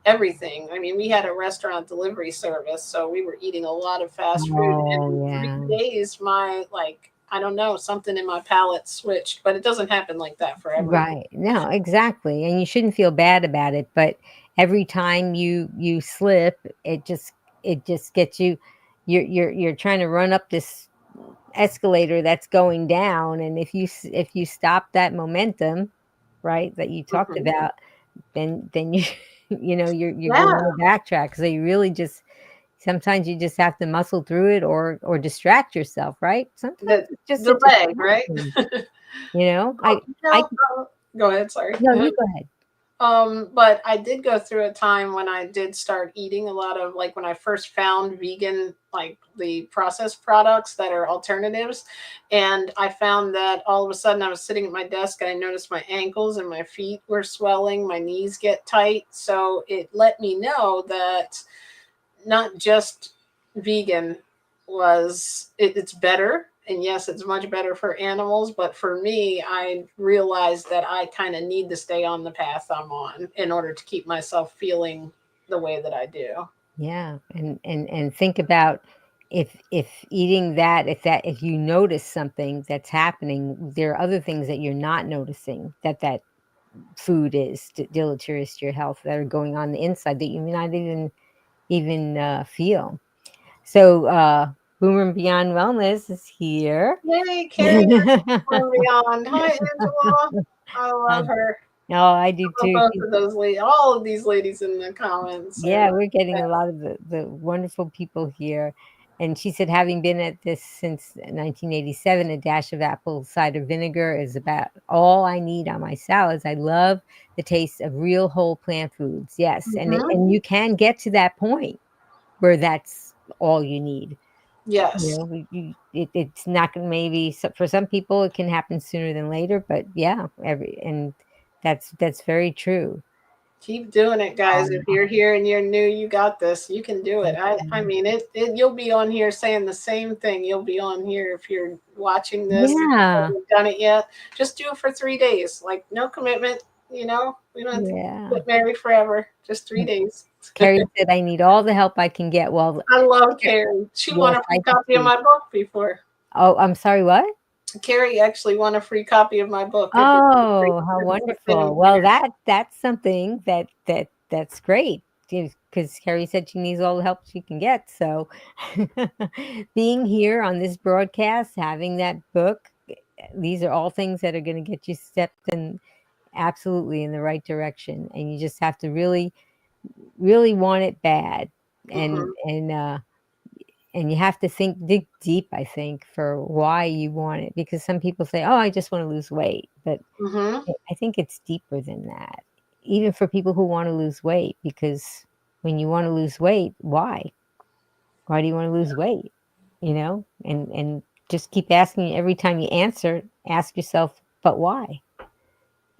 everything. I mean, we had a restaurant delivery service, so we were eating a lot of fast food. And in 3 days, I don't know, something in my palate switched, but it doesn't happen like that for everyone. Right. No, exactly. And you shouldn't feel bad about it, but every time you slip, it just gets you, you're trying to run up this escalator that's going down, and if you stop that momentum, right, that you talked about, then you you're going to backtrack. So you really sometimes you just have to muscle through it or distract yourself, right? Sometimes it's just the leg, right? Go ahead. Sorry. No, you go ahead. But I did go through a time when I did start eating a lot of, like when I first found vegan, like the processed products that are alternatives. And I found that all of a sudden I was sitting at my desk and I noticed my ankles and my feet were swelling, my knees get tight. So it let me know that not just vegan it's better. And yes, it's much better for animals. But for me, I realized that I kind of need to stay on the path I'm on in order to keep myself feeling the way that I do. Yeah. And think about if eating that, if you notice something that's happening, there are other things that you're not noticing that food is deleterious to your health that are going on the inside that you may not even feel. So Boomer and Beyond Wellness is here. Yay, Carrie Beyond. Hi, Angela. I love her. Oh, I do too. Both of those ladies, all of these ladies in the comments. Yeah, we're getting a lot of the wonderful people here. And she said, having been at this since 1987, a dash of apple cider vinegar is about all I need on my salads. I love the taste of real whole plant foods. Yes, and you can get to that point where that's all you need. Yes. It's not going to maybe for some people it can happen sooner than later, but yeah, and that's very true. Keep doing it, guys. If you're here and you're new, you got this. You can do it. I mean, you'll be on here saying the same thing. You'll be on here if you're watching this. If you haven't done it yet, just do it for 3 days. Like, no commitment. We don't have to get married forever. Just 3 days. Carrie said, I need all the help I can get. Well, I love Carrie. She won a free copy of my book before. Oh, I'm sorry, what? Carrie actually won a free copy of my book. Oh, how wonderful. Well, that's something that's great, because Carrie said she needs all the help she can get. So being here on this broadcast, having that book, these are all things that are going to get you stepped in absolutely in the right direction. And you just have to really, really want it bad. And you have to dig deep, I think, for why you want it. Because some people say, oh, I just want to lose weight. But I think it's deeper than that. Even for people who want to lose weight, because when you want to lose weight, why? Why do you want to lose weight? And just keep asking every time you answer, ask yourself, but why?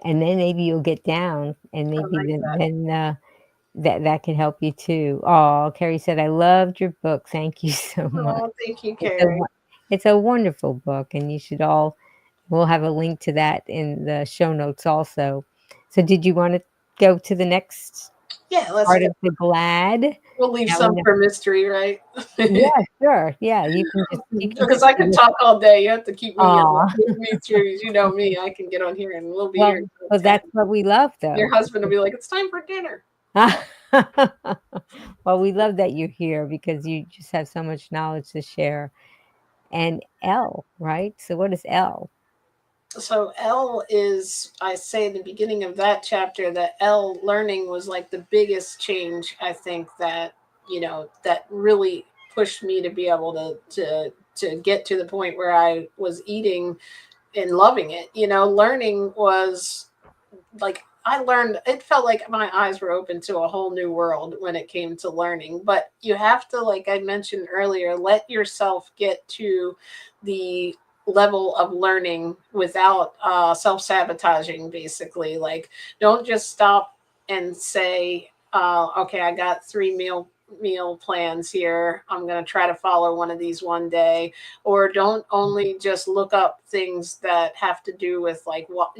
And then maybe you'll get down, and maybe then that could help you too. Oh, Carrie said, I loved your book. Thank you so much. Oh, thank you, Carrie. It's a wonderful book, and you should we'll have a link to that in the show notes also. So did you want to go to the next part of the G.L.A.D? We'll leave some for mystery, right? Yeah, sure. Yeah, you can because I can talk all day. You have to keep me through. You know me. I can get on here and we'll be here. Well, that's what we love, though. Your husband will be like, it's time for dinner. Well, we love that you're here because you just have so much knowledge to share. And L, right? So what is L? So L is, I say in the beginning of that chapter, that L learning was like the biggest change, I think, that that really pushed me to be able to get to the point where I was eating and loving it. Learning was like, I learned, it felt like my eyes were open to a whole new world when it came to learning. But you have to, like I mentioned earlier, let yourself get to the level of learning without self-sabotaging, basically. Like, don't just stop and say, okay, I got 3 meal plans here, I'm going to try to follow one of these one day. Or don't only just look up things that have to do with, like, what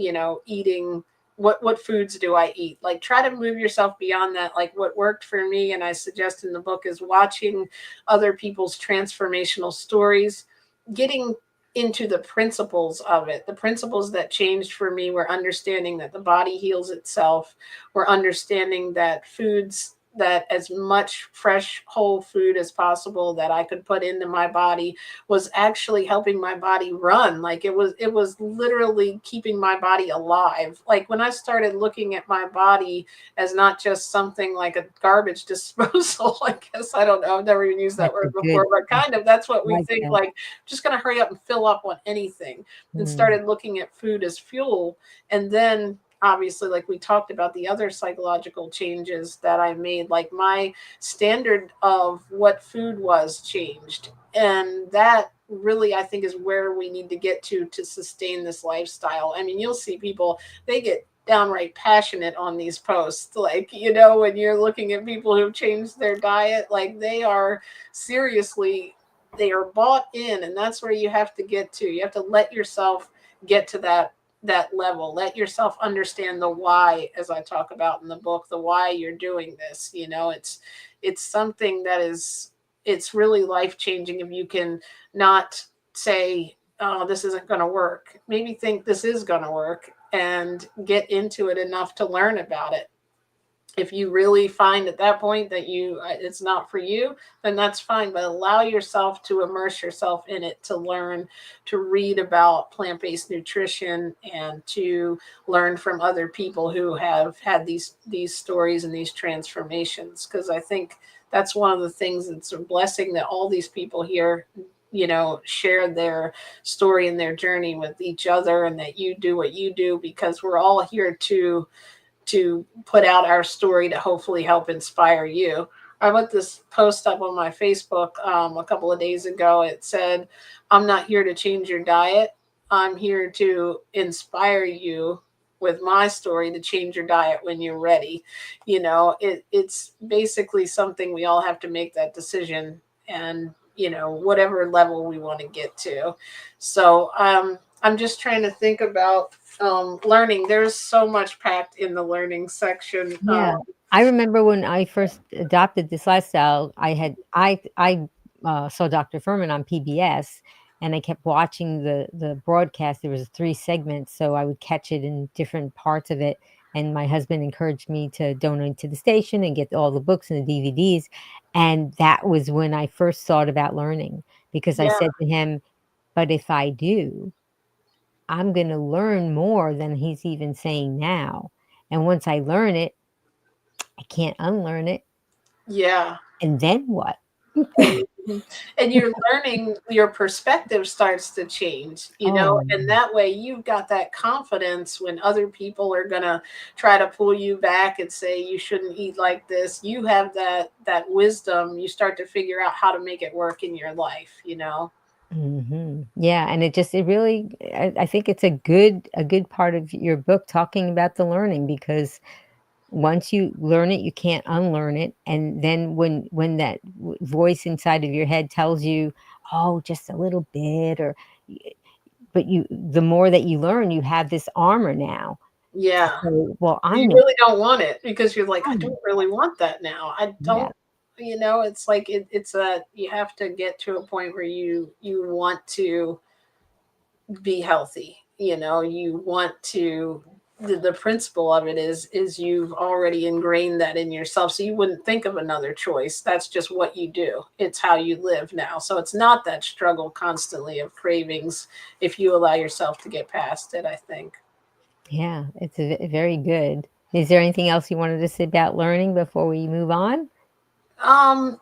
eating, what foods do I eat. Like, try to move yourself beyond that. Like, what worked for me, and I suggest in the book, is watching other people's transformational stories, getting into the principles of it. The principles that changed for me were understanding that the body heals itself. We're understanding that foods, that as much fresh whole food as possible that I could put into my body was actually helping my body run. Like, it was literally keeping my body alive. Like, when I started looking at my body as not just something like a garbage disposal, I guess, I don't know, I've never even used that word before, but kind of that's what we think, like, just going to hurry up and fill up on anything, and started looking at food as fuel. And then obviously, like we talked about, the other psychological changes that I made, like my standard of what food was changed. And that really, I think, is where we need to get to sustain this lifestyle. I mean, you'll see people, they get downright passionate on these posts. Like, when you're looking at people who've changed their diet, like, they are seriously, they are bought in. And that's where you have to get to. You have to let yourself get to that level. Let yourself understand the why, as I talk about in the book, the why you're doing this. It's something that it's really life-changing if you can not say, oh, this isn't going to work. Maybe think this is going to work and get into it enough to learn about it. If you really find at that point that it's not for you, then that's fine, but allow yourself to immerse yourself in it, to learn, to read about plant-based nutrition, and to learn from other people who have had these stories and these transformations, because I think that's one of the things that's a blessing, that all these people here, share their story and their journey with each other, and that you do what you do, because we're all here to put out our story to hopefully help inspire you. I put this post up on my Facebook a couple of days ago. It said, "I'm not here to change your diet. I'm here to inspire you with my story to change your diet when you're ready." It's basically something we all have to make that decision, and whatever level we want to get to. So I'm just trying to think about learning. There's so much packed in the learning section. Yeah. I remember when I first adopted this lifestyle, I saw Dr. Furman on PBS, and I kept watching the broadcast. There was 3 segments, so I would catch it in different parts of it. And my husband encouraged me to donate to the station and get all the books and the DVDs. And that was when I first thought about learning, because I Yeah, said to him, but if I do, I'm going to learn more than he's even saying now. And once I learn it, I can't unlearn it. yeah. And then what? And and you're learning, your perspective starts to change, Oh, and that way you've got that confidence when other people are gonna try to pull you back and say you shouldn't eat like this. You have that wisdom. You start to figure out how to make it work in your life. yeah. And it really, I think it's a good part of your book talking about the learning, because once you learn it, you can't unlearn it. And then when that voice inside of your head tells you, oh, just a little bit, but the more that you learn, you have this armor now to Yeah. say, well, I You know. really don't want it, because you're like, I I know. don't really want that now. I Yeah. don't, it's like it's a you have to get to a point where you want to be healthy. You want to, the principle of it is you've already ingrained that in yourself, so you wouldn't think of another choice. That's just what you do. It's how you live now. So it's not that struggle constantly of cravings if you allow yourself to get past it, I think. Yeah, it's very good. Is there anything else you wanted to say about learning before we move on? um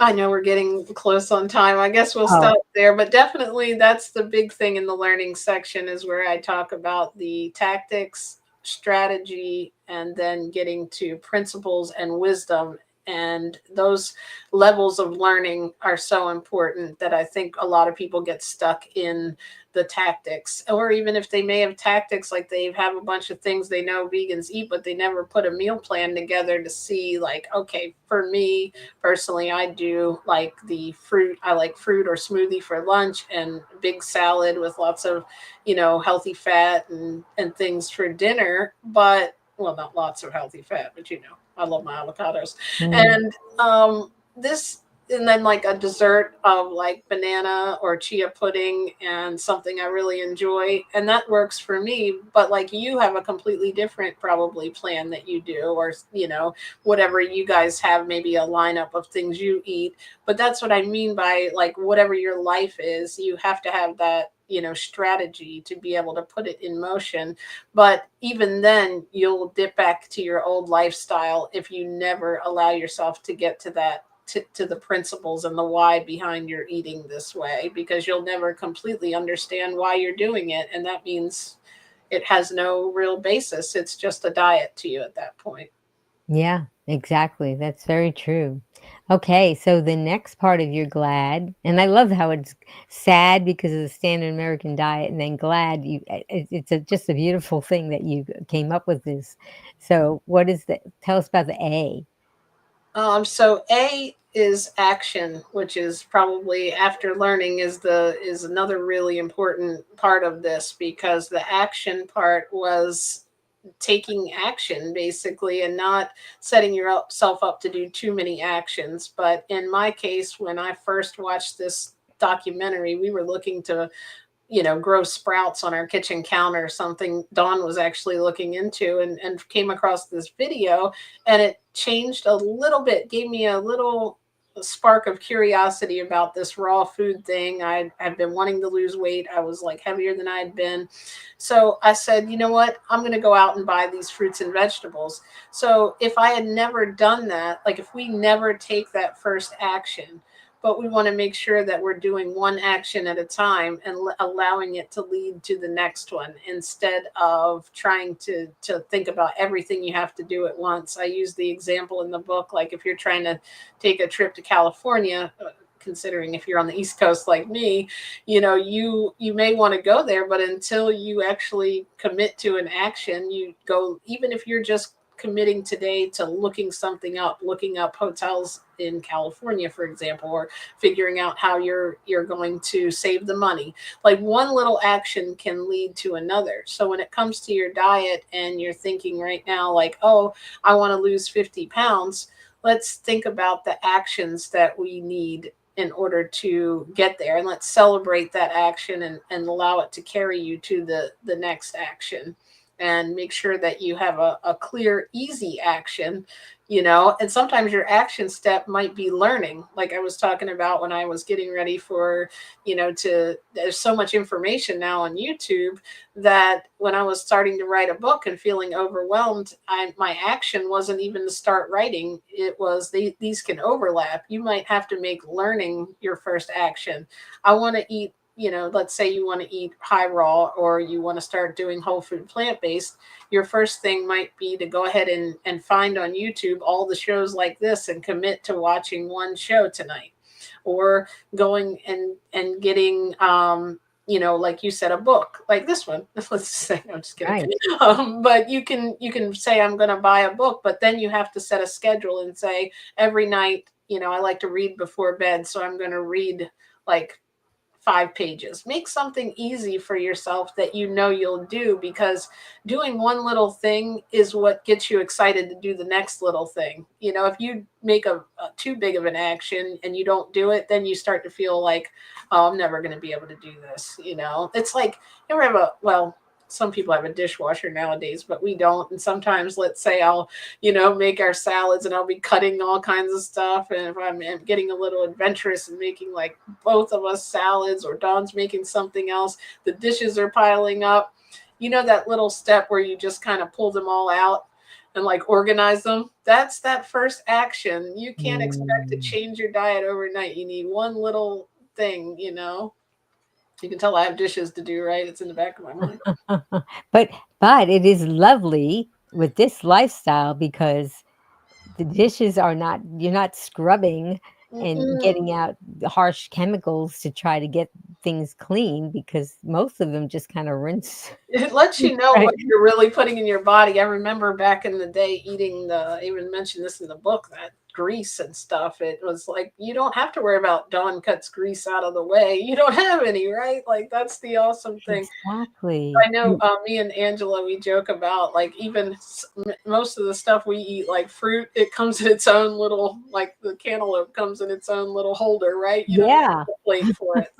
I know we're getting close on time. I guess we'll Oh, stop there, but definitely that's the big thing in the learning section, is where I talk about the tactics, strategy, and then getting to principles and wisdom. And those levels of learning are so important that I think a lot of people get stuck in the tactics. Or even if they may have tactics, like they have a bunch of things they know vegans eat, but they never put a meal plan together to see, like, okay, for me personally, I do like the fruit. I like fruit or smoothie for lunch, and big salad with lots of, healthy fat and things for dinner. But, well, not lots of healthy fat, but I love my avocados. mm, And this and then like a dessert of like banana or chia pudding, and something I really enjoy, and that works for me. But like, you have a completely different probably plan that you do, or whatever you guys have, maybe a lineup of things you eat. But that's what I mean by, like, whatever your life is, you have to have that, strategy to be able to put it in motion. But even then, you'll dip back to your old lifestyle if you never allow yourself to get to that, to the principles and the why behind your eating this way, because you'll never completely understand why you're doing it, and that means it has no real basis. It's just a diet to you at that point. yeah, exactly. That's very true. Okay, so the next part of your glad, and I love how it's sad because of the standard American diet, and then glad. It's just a beautiful thing that you came up with this. So, what is the? Tell us about the A. So A is action, which is probably, after learning, is another really important part of this, because the action part was taking action basically, and not setting yourself up to do too many actions. But in my case, when I first watched this documentary, we were looking to grow sprouts on our kitchen counter, something Dawn was actually looking into, and came across this video, and it changed a little bit, gave me a little spark of curiosity about this raw food thing. I've been wanting to lose weight. I was like heavier than I had been. So I said, you know what? I'm going to go out and buy these fruits and vegetables. So if I had never done that, like if we never take that first action, but we want to make sure that we're doing one action at a time and allowing it to lead to the next one instead of trying to think about everything you have to do at once. I use the example in the book, like if you're trying to take a trip to California, considering if you're on the East Coast like me, you may want to go there, but until you actually commit to an action, you go, even if you're just committing today to looking something up, looking up hotels in California, for example, or figuring out how you're going to save the money. Like one little action can lead to another. So when it comes to your diet and you're thinking right now, like, oh, I want to lose 50 pounds, let's think about the actions that we need in order to get there, and let's celebrate that action and allow it to carry you to the next action, and make sure that you have a clear, easy action, and sometimes your action step might be learning. Like I was talking about when I was getting ready for, there's so much information now on YouTube that when I was starting to write a book and feeling overwhelmed, my action wasn't even to start writing. It was these can overlap. You might have to make learning your first action. I want to eat, let's say you want to eat high raw, or you want to start doing whole food plant-based. Your first thing might be to go ahead and find on YouTube all the shows like this and commit to watching one show tonight, or going and getting, like you said, a book like this one. Let's say, I'm just kidding. Right. But you can say, I'm going to buy a book, but then you have to set a schedule and say every night, I like to read before bed, so I'm going to read like 5 pages. Make something easy for yourself that you'll do, because doing one little thing is what gets you excited to do the next little thing. If you make a too big of an action and you don't do it, then you start to feel like, oh, I'm never going to be able to do this. It's like, you ever have some people have a dishwasher nowadays, but we don't. And sometimes, let's say I'll, make our salads, and I'll be cutting all kinds of stuff. And if I'm getting a little adventurous and making like both of us salads, or Dawn's making something else, the dishes are piling up. That little step where you just kind of pull them all out and like organize them. That's that first action. You can't expect to change your diet overnight. You need one little thing, You can tell I have dishes to do, right? It's in the back of my mind. But it is lovely with this lifestyle, because the dishes are not, you're not scrubbing and getting out the harsh chemicals to try to get things clean, because most of them just kind of rinse. It lets you know what you're really putting in your body. I remember back in the day eating I even mentioned this in the book, that grease and stuff. It was like, you don't have to worry about Dawn cuts grease out of the way. You don't have any, right? Like, that's the awesome thing. Exactly. I know me and Angela, we joke about, like, even most of the stuff we eat, like fruit, it comes in its own little, like the cantaloupe comes in its own little holder, right? You don't have a plate for it.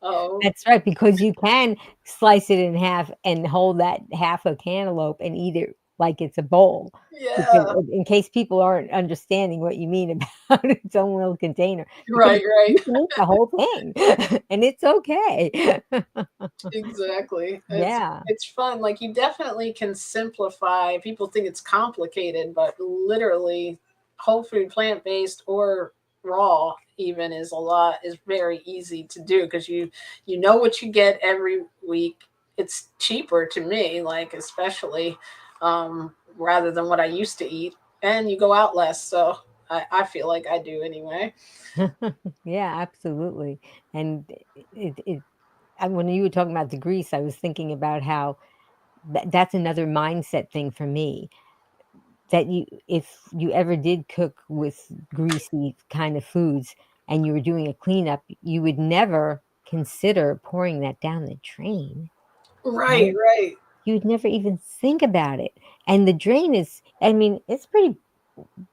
So. That's right, because you can slice it in half and hold that half a cantaloupe and eat it like it's a bowl. Yeah. In case people aren't understanding what you mean about its own little container. Right. You can eat the whole thing, and it's okay. Exactly. Yeah. It's fun. Like, you definitely can simplify. People think it's complicated, but literally whole food, plant-based, or raw even is very easy to do, because you know what you get every week. It's cheaper to me, like, especially rather than what I used to eat, and you go out less. So I feel like I do anyway. Yeah, absolutely. And when you were talking about the grease, I was thinking about how that's another mindset thing for me. That if you ever did cook with greasy kind of foods and you were doing a cleanup, you would never consider pouring that down the drain. Right. You would never even think about it. And the drain is, I mean, it's pretty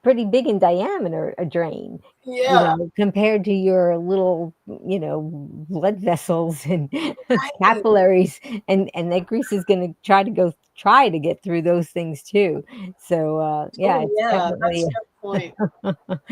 pretty big in diameter, a drain, Yeah, compared to your little, blood vessels and right. capillaries, and that grease is going to try to get through those things too. So, yeah, Oh it's yeah, that's definitely. a good point.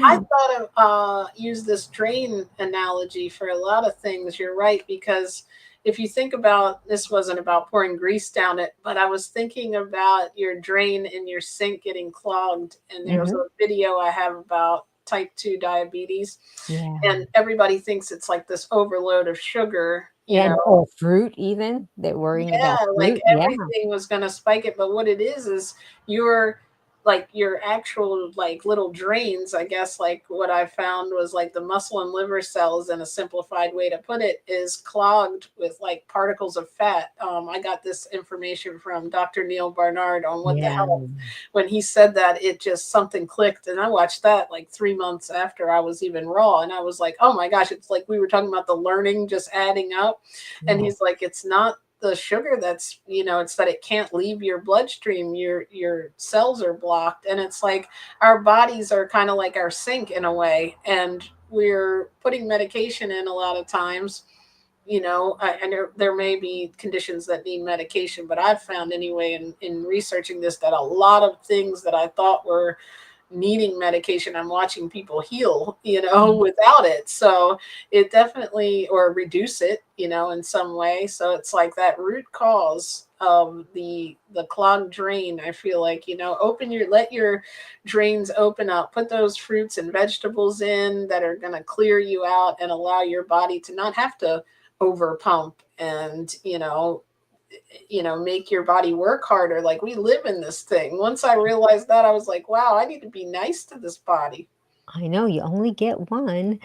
I thought of use this drain analogy for a lot of things. You're right, because if you think about, this wasn't about pouring grease down it, but I was thinking about your drain in your sink getting clogged. And there was Mhm. a video I have about type 2 diabetes, Yeah. and everybody thinks it's like this overload of sugar, you Yeah, know. or fruit even. They're worrying about Yeah, like fruit. Yeah. everything was gonna spike it, but what it is your like your actual like little drains, I guess like what I found was like the muscle and liver cells, in a simplified way to put it, is clogged with like particles of fat. I got this information from Dr. Neil Barnard on What the Yeah. Health. When he said that, it just something clicked, and I watched that like 3 months after I was even raw, and I was like, oh my gosh, it's like we were talking about the learning just adding up. And Yeah. he's like, it's not the sugar that's, it's that it can't leave your bloodstream, your cells are blocked. And it's like our bodies are kind of like our sink in a way, and we're putting medication in a lot of times. I know there may be conditions that need medication, but I've found anyway in researching this that a lot of things that I thought were needing medication, I'm watching people heal, without it. So it definitely, or reduce it, in some way. So it's like that root cause of the clogged drain. I feel like, let your drains open up, put those fruits and vegetables in that are going to clear you out and allow your body to not have to over pump and, make your body work harder. Like we live in this thing. Once I realized that, I was like, wow, I need to be nice to this body. I know, you only get one.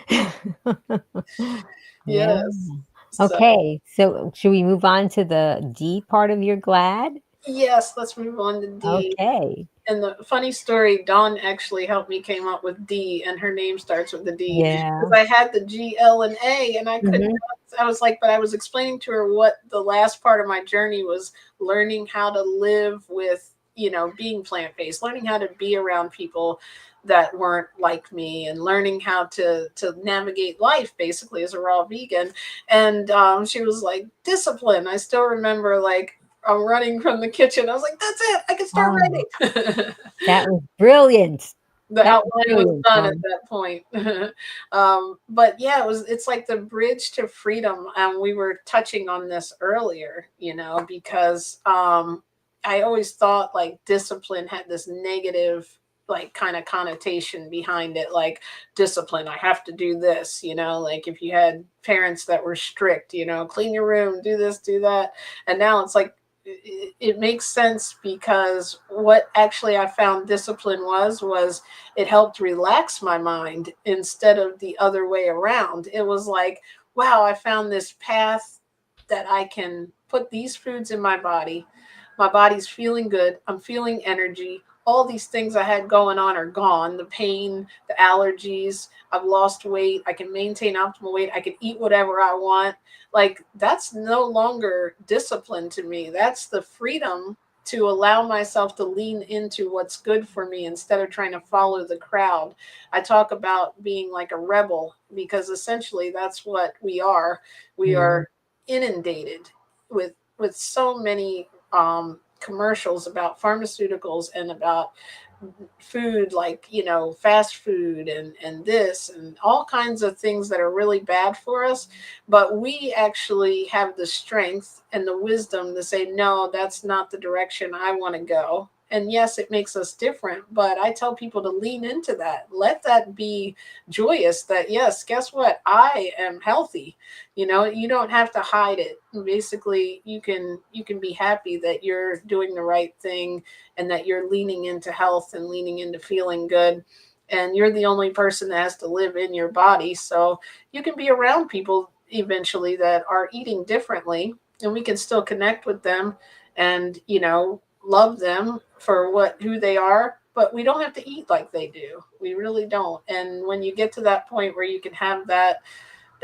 Yeah. Yes. So Okay, so should we move on to the D part of your GLAD? yes, let's move on to D. Okay. And the funny story, Dawn actually helped me came up with D, and her name starts with the D, because Yeah. I had the G.L.A, and I couldn't. Mhm. I was like, but I was explaining to her what the last part of my journey was: learning how to live with, being plant based, learning how to be around people that weren't like me, and learning how to navigate life basically as a raw vegan. And she was like, discipline. I still remember like I'm running from the kitchen. I was like, that's it. I can start Oh, writing. that was brilliant. The That was outline was brilliant, done at Tom. that point. But yeah, it's like the bridge to freedom. And we were touching on this earlier, because I always thought like discipline had this negative like kind of connotation behind it, like discipline, I have to do this, like if you had parents that were strict, clean your room, do this, do that. And now it's like it makes sense, because what actually I found discipline was it helped relax my mind instead of the other way around. It was like, wow, I found this path that I can put these foods in my body. My body's feeling good. I'm feeling energy. All these things I had going on are gone. The pain, the allergies, I've lost weight. I can maintain optimal weight. I can eat whatever I want. Like that's no longer discipline to me. That's the freedom to allow myself to lean into what's good for me instead of trying to follow the crowd. I talk about being like a rebel, because essentially that's what we are. We Mhm. are inundated with so many commercials about pharmaceuticals and about food, like fast food and this and all kinds of things that are really bad for us. But we actually have the strength and the wisdom to say, no, that's not the direction I want to go. And yes, it makes us different, but I tell people to lean into that. Let that be joyous, that yes, guess what, I am healthy. You don't have to hide it. Basically, you can be happy that you're doing the right thing, and that you're leaning into health and leaning into feeling good. And you're the only person that has to live in your body. So you can be around people eventually that are eating differently, and we can still connect with them and, love them for who they are. But we don't have to eat like they do. We really don't. And when you get to that point where you can have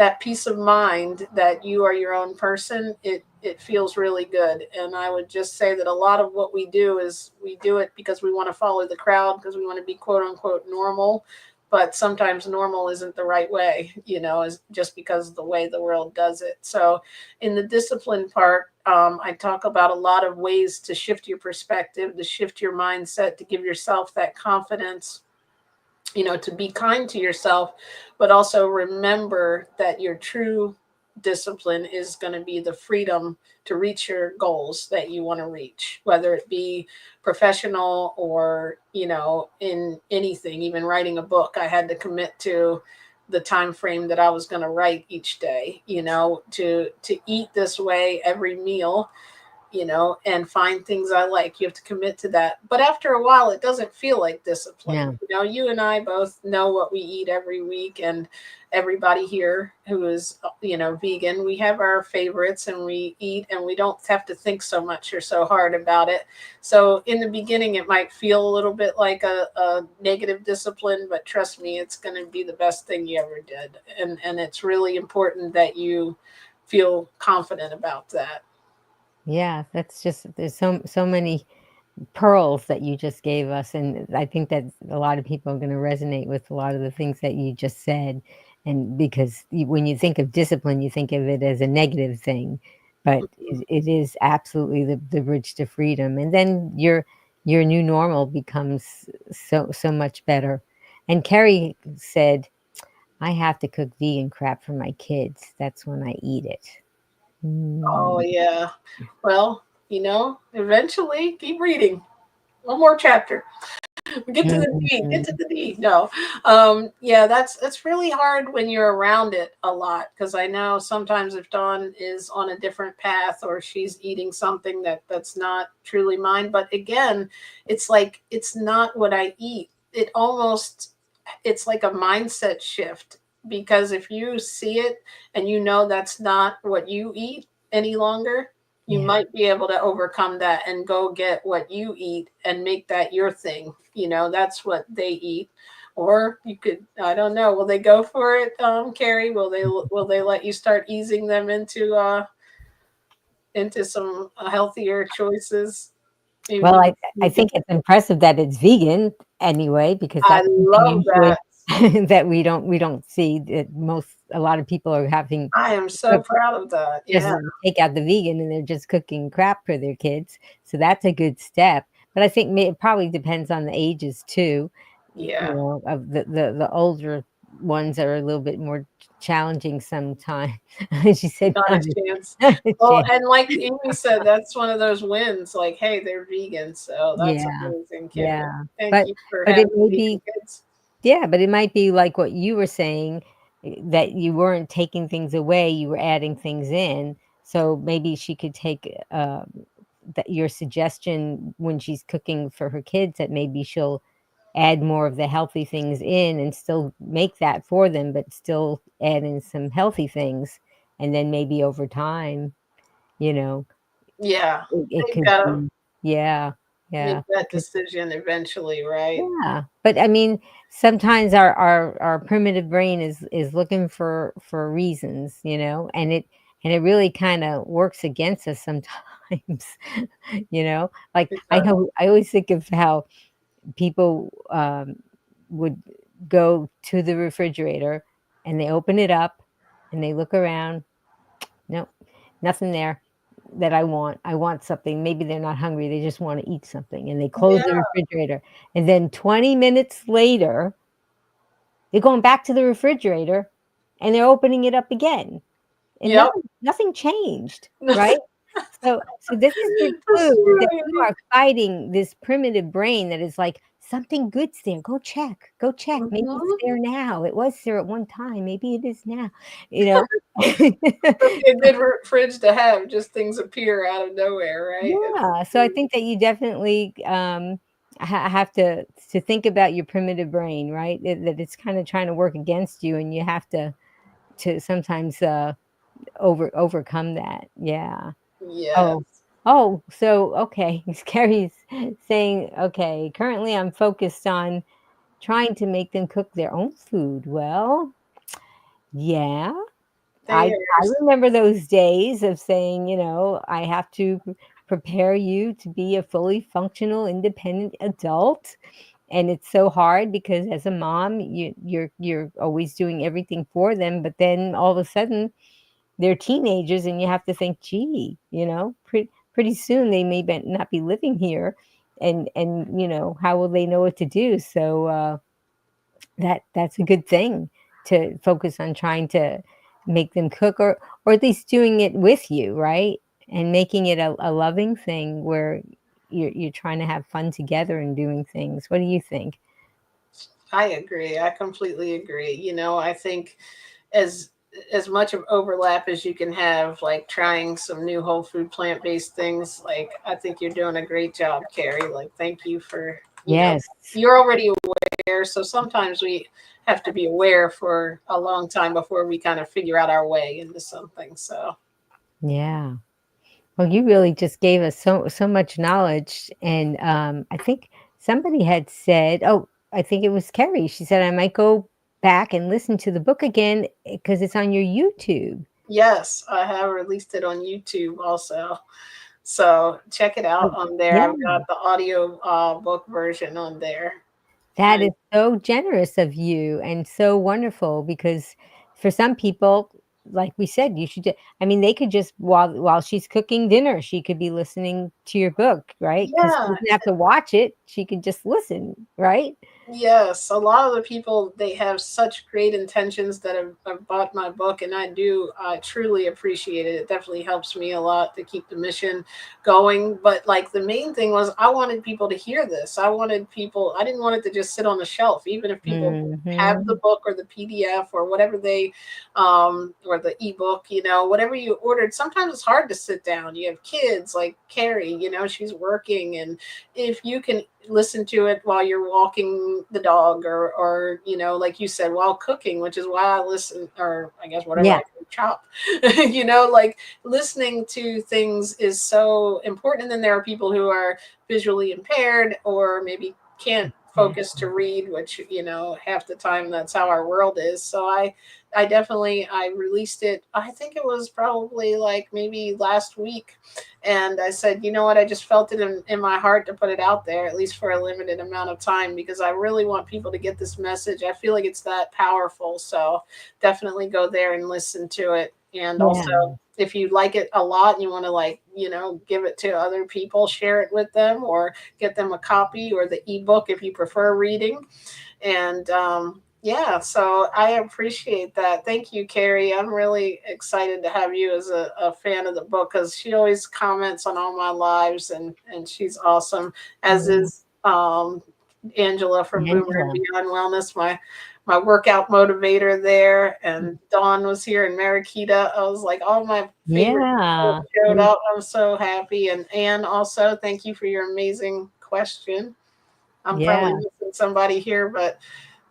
that peace of mind that you are your own person, it feels really good. And I would just say that a lot of what we do is we do it because we want to follow the crowd, because we want to be quote unquote normal. But sometimes normal isn't the right way, is just because of the way the world does it. So in the discipline part, I talk about a lot of ways to shift your perspective, to shift your mindset, to give yourself that confidence, to be kind to yourself, but also remember that your true discipline is going to be the freedom to reach your goals that you want to reach, whether it be professional or, in anything, even writing a book. I had to commit to the time frame that I was going to write each day, to eat this way every meal, and find things I like. You have to commit to that. But after a while, it doesn't feel like discipline. Yeah. You and I both know what we eat every week, and everybody here who is, vegan, we have our favorites and we eat, and we don't have to think so much or so hard about it. So in the beginning, it might feel a little bit like a negative discipline, but trust me, it's going to be the best thing you ever did. And it's really important that you feel confident about that. Yeah, that's just, there's so many pearls that you just gave us, and I think that a lot of people are going to resonate with a lot of the things that you just said. And because when you think of discipline, you think of it as a negative thing, but it is absolutely the bridge to freedom. And then your new normal becomes so much better. And Carrie said, I have to cook vegan crap for my kids. That's when I eat it. Oh, yeah. Well, eventually keep reading. One more chapter. Get to the D. Get to the D. No. Yeah, that's really hard when you're around it a lot, because I know sometimes if Dawn is on a different path or she's eating something that's not truly mine. But again, it's like it's not what I eat. It's like a mindset shift, because if you see it and that's not what you eat any longer, you might be able to overcome that and go get what you eat and make that your thing. That's what they eat. Or you could, I don't know, will they go for it, Carrie? Will they let you start easing them into some healthier choices? Maybe. Well, I think it's impressive that it's vegan anyway, because I that's love usually that. that we don't see. That a lot of people are having I am so proud of that. just Yeah. take out the vegan and they're just cooking crap for their kids. So that's a good step. But I think it probably depends on the ages too. Yeah. Of the older ones are a little bit more challenging sometimes. She said, Not not a chance. a Well, chance. and like Amy said, that's one of those wins. Like, hey, they're vegan, so that's Yeah, amazing, Carrie. yeah. Thank But you for but it having may vegan be. kids. Yeah, but it might be like what you were saying, that you weren't taking things away, you were adding things in. So maybe she could take that your suggestion when she's cooking for her kids, that maybe she'll add more of the healthy things in and still make that for them, but still add in some healthy things. And then maybe over time, you know, Yeah, it they've could got to be, yeah, make yeah. that decision eventually, right? Yeah, but I mean, sometimes our primitive brain is looking for reasons, and it really kind of works against us sometimes, Like It I does. know I always think of how people would go to the refrigerator and they open it up and they look around. Nope, nothing there that I want. I want something. Maybe they're not hungry. They just want to eat something. And they close Yeah. the refrigerator. And then 20 minutes later, they're going back to the refrigerator and they're opening it up again. And Yep. nothing changed, right? So this is your That's clue that you right. are fighting this primitive brain that is like, something good's there. Go check. Go check. Maybe it's Mhm. there now. It was there at one time. Maybe it is now. You know? That'd be a good fridge to have. Just things appear out of nowhere, right? Yeah, so I think that you definitely have to think about your primitive brain, right? That it's kind of trying to work against you, and you have to sometimes overcome that. Yeah. Oh, Yes. so okay. Carrie's saying, okay, currently I'm focused on trying to make them cook their own food. Well, yeah. I remember those days of saying, I have to prepare you to be a fully functional, independent adult. And it's so hard because as a mom, you're always doing everything for them, but then all of a sudden they're teenagers and you have to think, gee, pretty soon they may not be living here, and how will they know what to do? So that's a good thing, to focus on trying to make them cook, or at least doing it with you, right? And making it a loving thing where you're trying to have fun together and doing things. What do you think? I agree. I completely agree. I think as as much of overlap as you can have, like trying some new whole food plant-based things, like I think you're doing a great job, Carrie. Like thank you for, Yes. you're already aware. So sometimes we have to be aware for a long time before we kind of figure out our way into something. So Yeah. Well, you really just gave us so much knowledge, and I think somebody had said, oh, I think it was Kerry. She said I might go back and listen to the book again because it's on your YouTube. yes, I have released it on YouTube also. So check it out Oh, on there. yeah, I've got the audio book version on there. that is And so generous of you and so wonderful, because for some people, like we said, you should. I mean, they could just while she's cooking dinner, she could be listening to your book, right? Because she yeah, doesn't have to watch it; she could just listen, right? yes, a lot of the people, they have such great intentions that have bought my book, and I truly appreciate it. It definitely helps me a lot to keep the mission going. But like the main thing was, I wanted people to hear this. I didn't want it to just sit on the shelf, even if people have the Hmm. book or the PDF or whatever or the ebook, whatever you ordered. Sometimes it's hard to sit down. You have kids like Carrie, she's working, and if you can listen to it while you're walking the dog, or like you said, while cooking, which is why I listen, or I guess whatever Yeah. I can chop. Like listening to things is so important. And then there are people who are visually impaired or maybe can't focus to read, which half the time that's how our world is. So I released it, I think it was probably like maybe last week, and I said, you know what, I just felt it in my heart to put it out there, at least for a limited amount of time, because I really want people to get this message. I feel like it's that powerful. So definitely go there and listen to it. And also, Yeah. if you like it a lot and you want to, like, give it to other people, share it with them, or get them a copy or the ebook if you prefer reading. And yeah, so I appreciate that. Thank you, Carrie. I'm really excited to have you as a fan of the book, because she always comments on all my lives, and she's awesome, as Yeah. is Angela from Boomer and Angela. Beyond Wellness, my workout motivator there. And Dawn was here, and Mariquita. I was like, all my favorite people Yeah. showed up. I'm so happy. And Anne also, thank you for your amazing question. I'm probably Yeah. missing somebody here, but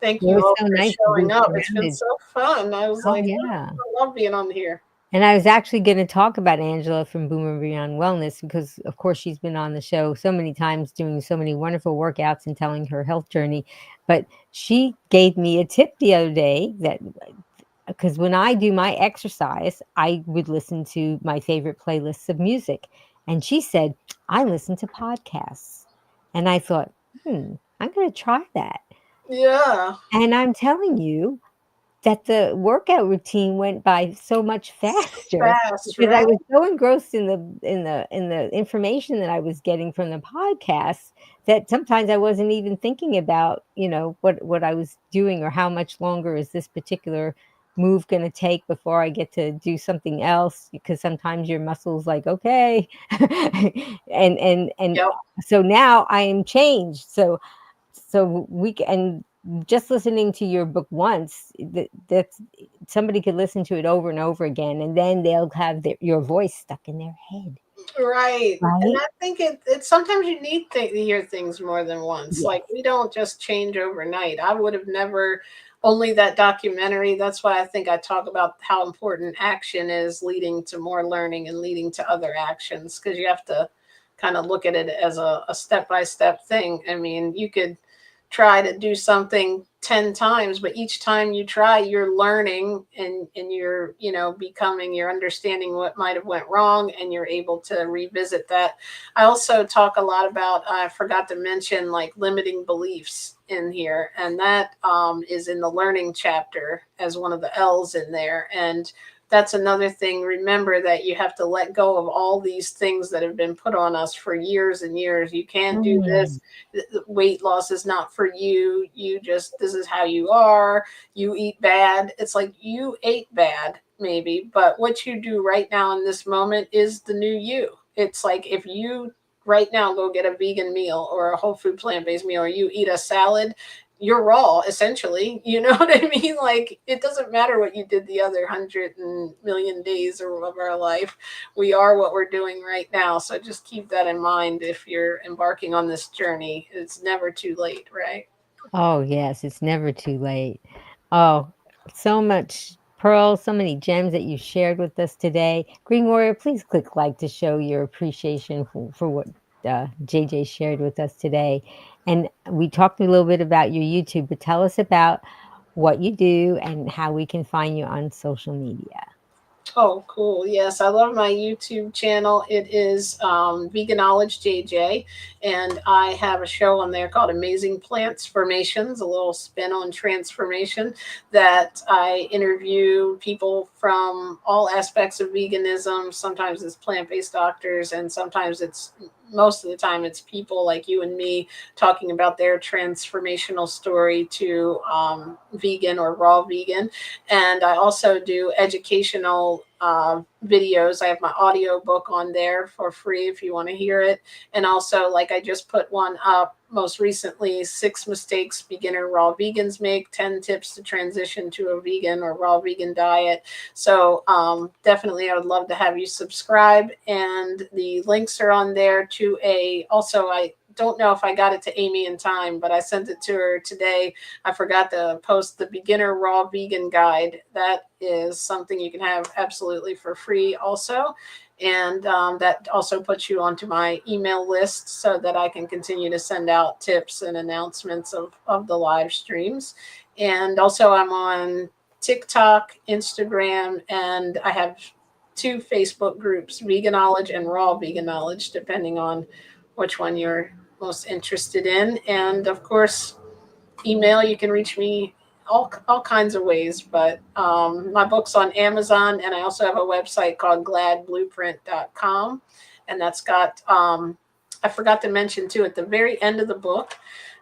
thank It you was all so for nice to be showing up. It's been surrounded. so fun. I was Oh, like, oh, yeah. I love being on here. And I was actually gonna talk about Angela from Boomer Beyond Wellness because, of course, she's been on the show so many times doing so many wonderful workouts and telling her health journey. But she gave me a tip the other day that, because when I do my exercise, I would listen to my favorite playlists of music. And she said, I listen to podcasts. And I thought, I'm going to try that. Yeah. And I'm telling you, that the workout routine went by so much faster Fast, because I right? was so engrossed in the information that I was getting from the podcasts that sometimes I wasn't even thinking about, what I was doing or how much longer is this particular move going to take before I get to do something else, because sometimes your muscles like, okay. And Yep. so now I am changed. So and just listening to your book once, that's somebody could listen to it over and over again, and then they'll have your voice stuck in their head, Right. And right? I think it's sometimes you need to hear things more than once. Yes. Like we don't just change overnight. I would have never, only that documentary. That's why I think I talk about how important action is, leading to more learning and leading to other actions, because you have to kind of look at it as a step by step thing. I mean, you could try to do something 10 times, but each time you try, you're learning, and you're, becoming, you're understanding what might have went wrong, and you're able to revisit that. I also talk a lot about, I forgot to mention, like, limiting beliefs in here, and that is in the learning chapter as one of the L's in there. And that's another thing. Remember that you have to let go of all these things that have been put on us for years and years. You can't do this. Weight loss is not for you. This is how you are. You eat bad. It's like, you ate bad, maybe, but what you do right now in this moment is the new you. It's like, if you right now go get a vegan meal or a whole food plant-based meal, or you eat a salad, you're raw, essentially. You know what I mean? Like, it doesn't matter what you did the other 100,000,000 days or of our life. We are what we're doing right now. So just keep that in mind if you're embarking on this journey. It's never too late, right? Oh, yes, it's never too late. Oh, so much pearls, so many gems that you shared with us today. Green Warrior, please click like to show your appreciation for what JJ shared with us today. And we talked a little bit about your YouTube, but tell us about what you do and how we can find you on social media. Oh, cool. Yes, I love my YouTube channel. It is Veganowledge JJ, and I have a show on there called Amazing Plantz4merz, a little spin on transformation, that I interview people from all aspects of veganism. Sometimes it's plant-based doctors, and sometimes most of the time it's people like you and me talking about their transformational story to vegan or raw vegan. And I also do educational videos. I have my audio book on there for free if you want to hear it. And also, like, I just put one up most recently, 6 mistakes beginner raw vegans make, 10 tips to transition to a vegan or raw vegan diet. So definitely, I would love to have you subscribe. And the links are on there to I don't know if I got it to Amy in time, but I sent it to her today. I forgot to post the beginner raw vegan guide. That is something you can have absolutely for free also. And that also puts you onto my email list so that I can continue to send out tips and announcements of the live streams. And also, I'm on TikTok, Instagram, and I have 2 Facebook groups, Veganowledge and Raw Veganowledge, depending on which one you're most interested in. And of course, email, you can reach me all kinds of ways. But my book's on Amazon, and I also have a website called GL.blueprint.com. And that's got, I forgot to mention too, at the very end of the book,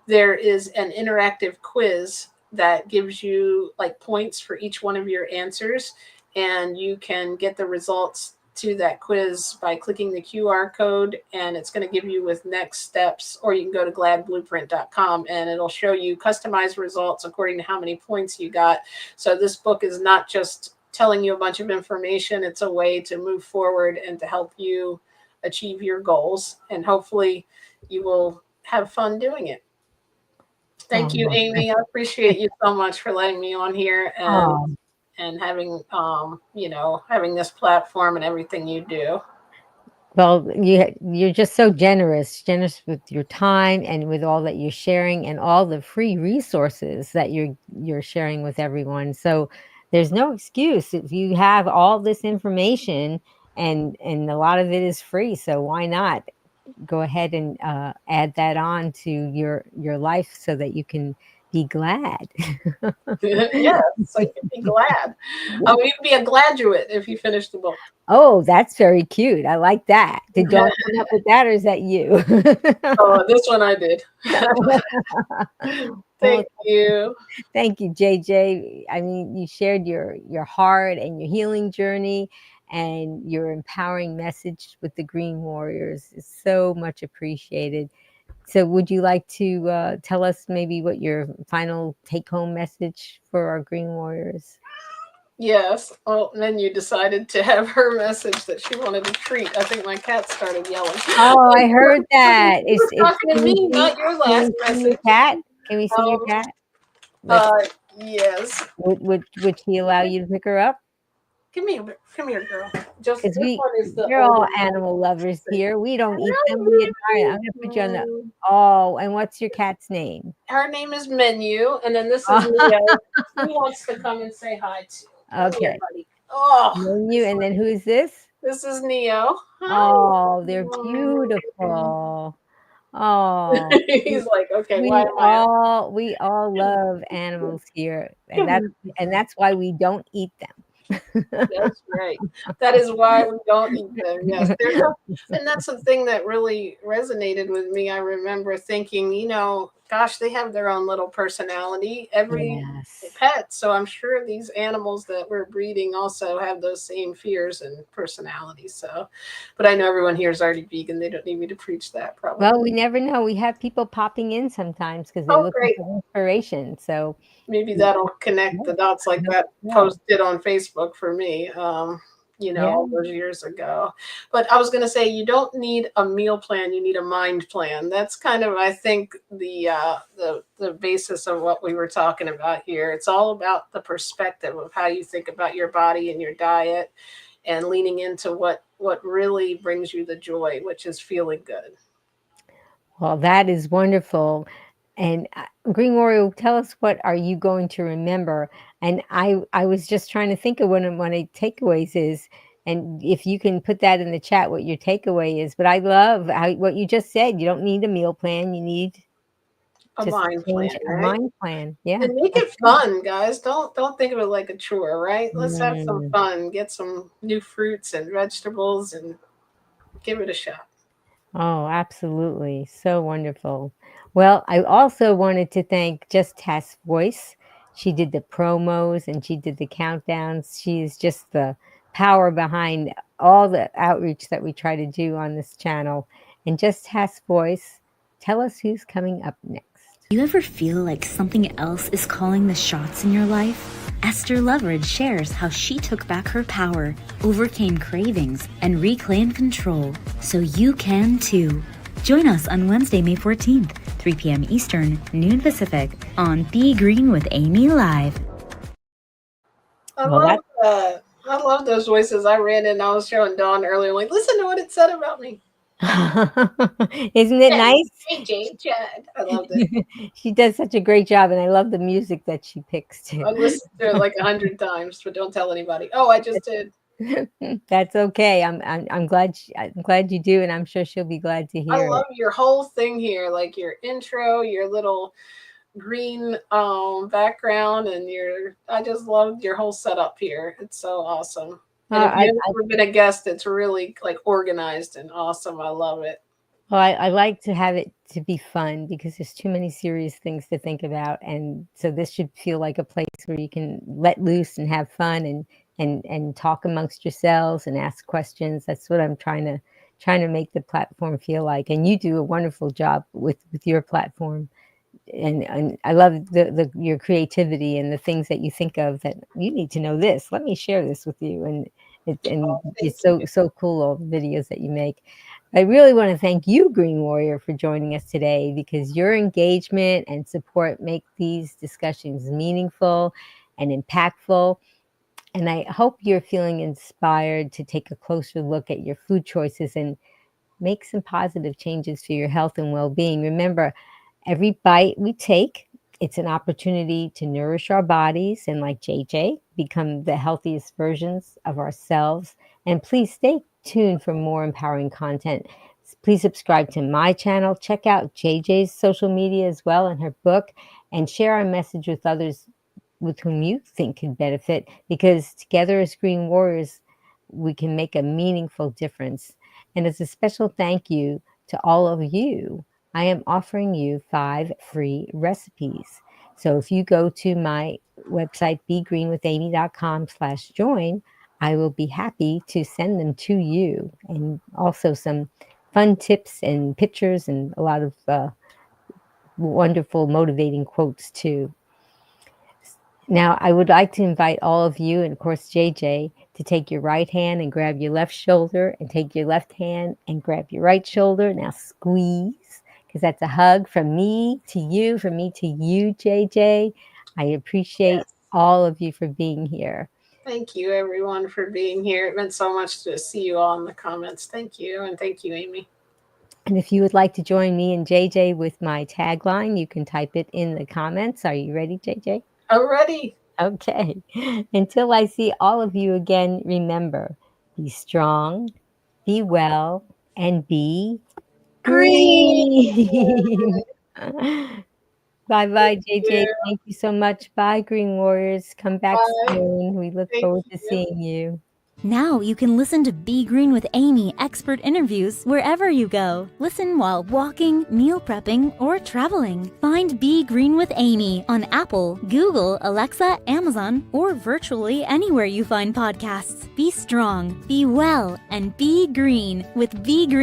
there is an interactive quiz that gives you like points for each one of your answers. And you can get the results to that quiz by clicking the QR code, and it's going to give you with next steps, or you can go to GL.blueprint.com and it'll show you customized results according to how many points you got. So this book is not just telling you a bunch of information. It's a way to move forward and to help you achieve your goals. And hopefully you will have fun doing it. Thank you, Amy. I appreciate you so much for letting me on here and having having this platform and everything you do. Well, you're just so generous with your time and with all that you're sharing and all the free resources that you're sharing with everyone. So there's no excuse if you have all this information, and a lot of it is free. So why not go ahead and add that on to your life so that you can be glad. Yes, so you can be glad. You can be a graduate if you finish the book. Oh, that's very cute. I like that. Did Dawn come up with that, or is that you? Oh, this one I did. Thank you. Thank you, JJ. I mean, you shared your heart and your healing journey and your empowering message with the Green Warriors. Is so much appreciated. So would you like to tell us maybe what your final take-home message for our Green Warriors? Yes. Well, and then you decided to have her message that she wanted a treat. I think my cat started yelling. Oh, I heard that. It's talking to me, not your last message. Cat? Can we see your cat? Yes. Would she allow you to pick her up? Come here, girl. Just Because this one is the we're all older one. animal lovers here. We don't eat them. We admire. I'm gonna put you on the. Mm. Oh, and what's your cat's name? Her name is Menu, and then this is Neo. Who wants to come and say hi to? Come here, Okay. buddy. Oh, Menu, and then who's this? this is Neo. Hi. Oh, they're Mm. beautiful. Oh, He's like, okay, why am I? we all love animals here, and that's why we don't eat them. That's right. That is why we don't eat them. Yes, and that's the thing that really resonated with me. I remember thinking, gosh, they have their own little personality. Every Yes. pet. So I'm sure these animals that we're breeding also have those same fears and personalities. So, but I know everyone here is already vegan. They don't need me to preach that, probably. Well, we never know. We have people popping in sometimes because they're Oh, looking great. for inspiration. So, Maybe that'll connect the dots like that post did on Facebook for me. Yeah. All those years ago. But I was going to say, you don't need a meal plan; you need a mind plan. That's kind of, I think, the basis of what we were talking about here. It's all about the perspective of how you think about your body and your diet, and leaning into what really brings you the joy, which is feeling good. Well, that is wonderful. And Green Warrior, tell us, what are you going to remember? And I was just trying to think of one of my takeaways is, and if you can put that in the chat, what your takeaway is. But I love what you just said. You don't need a meal plan. You need A just mind change plan, a right? mind plan. Yeah. And make it fun, guys. Don't think of it like a chore, right? Let's have some Mm. fun. Get some new fruits and vegetables and give it a shot. Oh, absolutely. So wonderful. Well, I also wanted to thank Just Tess Voice. She did the promos and she did the countdowns. She is just the power behind all the outreach that we try to do on this channel. And Just Tess Voice, tell us who's coming up next. You ever feel like something else is calling the shots in your life? Esther Loveridge shares how she took back her power, overcame cravings, and reclaimed control, so you can too. Join us on Wednesday, May 14th, 3 p.m. Eastern, noon Pacific, on Be Green with Amy Live. I love that. I love those voices. I ran in, I was showing Dawn earlier, like, listen to what it said about me. Isn't it nice? Judd. I loved it. She does such a great job, and I love the music that she picks too. I listened to it like 100 times, but don't tell anybody. Oh, I just did. That's okay. I'm glad you do, and I'm sure she'll be glad to I hear love it. your whole thing here, like your intro, your little green background, and I just loved your whole setup here. It's so awesome. And if you've ever been a guest, it's really like organized and awesome. I love it. Well, I like to have it to be fun because there's too many serious things to think about, and so this should feel like a place where you can let loose and have fun and talk amongst yourselves and ask questions. That's what I'm trying to make the platform feel like, and you do a wonderful job with your platform. And I love your creativity and the things that you think of that you need to know this. Let me share this with you, and it's so cool, all the videos that you make. I really want to thank you, Green Warrior, for joining us today, because your engagement and support make these discussions meaningful and impactful. And I hope you're feeling inspired to take a closer look at your food choices and make some positive changes for your health and well-being. Remember, every bite we take, it's an opportunity to nourish our bodies and, like JJ, become the healthiest versions of ourselves. And please stay tuned for more empowering content. Please subscribe to my channel. Check out JJ's social media as well, and her book, and share our message with others with whom you think can benefit, because together as Green Warriors, we can make a meaningful difference. And as a special thank you to all of you, I am offering you 5 free recipes. So if you go to my website, begreenwithamy.com/join, I will be happy to send them to you, and also some fun tips and pictures and a lot of wonderful motivating quotes too. Now, I would like to invite all of you, and of course JJ, to take your right hand and grab your left shoulder, and take your left hand and grab your right shoulder. Now squeeze, because that's a hug from me to you, from me to you, JJ. I appreciate all of you for being here. Thank you, everyone, for being here. It meant so much to see you all in the comments. Thank you. And thank you, Amy. And if you would like to join me and JJ with my tagline, you can type it in the comments. Are you ready, JJ? I'm ready. Okay. Until I see all of you again, remember, be strong, be well, and be green. Bye-bye, JJ. Yeah. Thank you so much. Bye, Green Warriors. Come back Bye. soon. We look Thank forward to you. seeing you. Now you can listen to Be Green with Amy expert interviews wherever you go. Listen while walking, meal prepping, or traveling. Find Be Green with Amy on Apple, Google, Alexa, Amazon, or virtually anywhere you find podcasts. Be strong, be well, and be green with Be Green.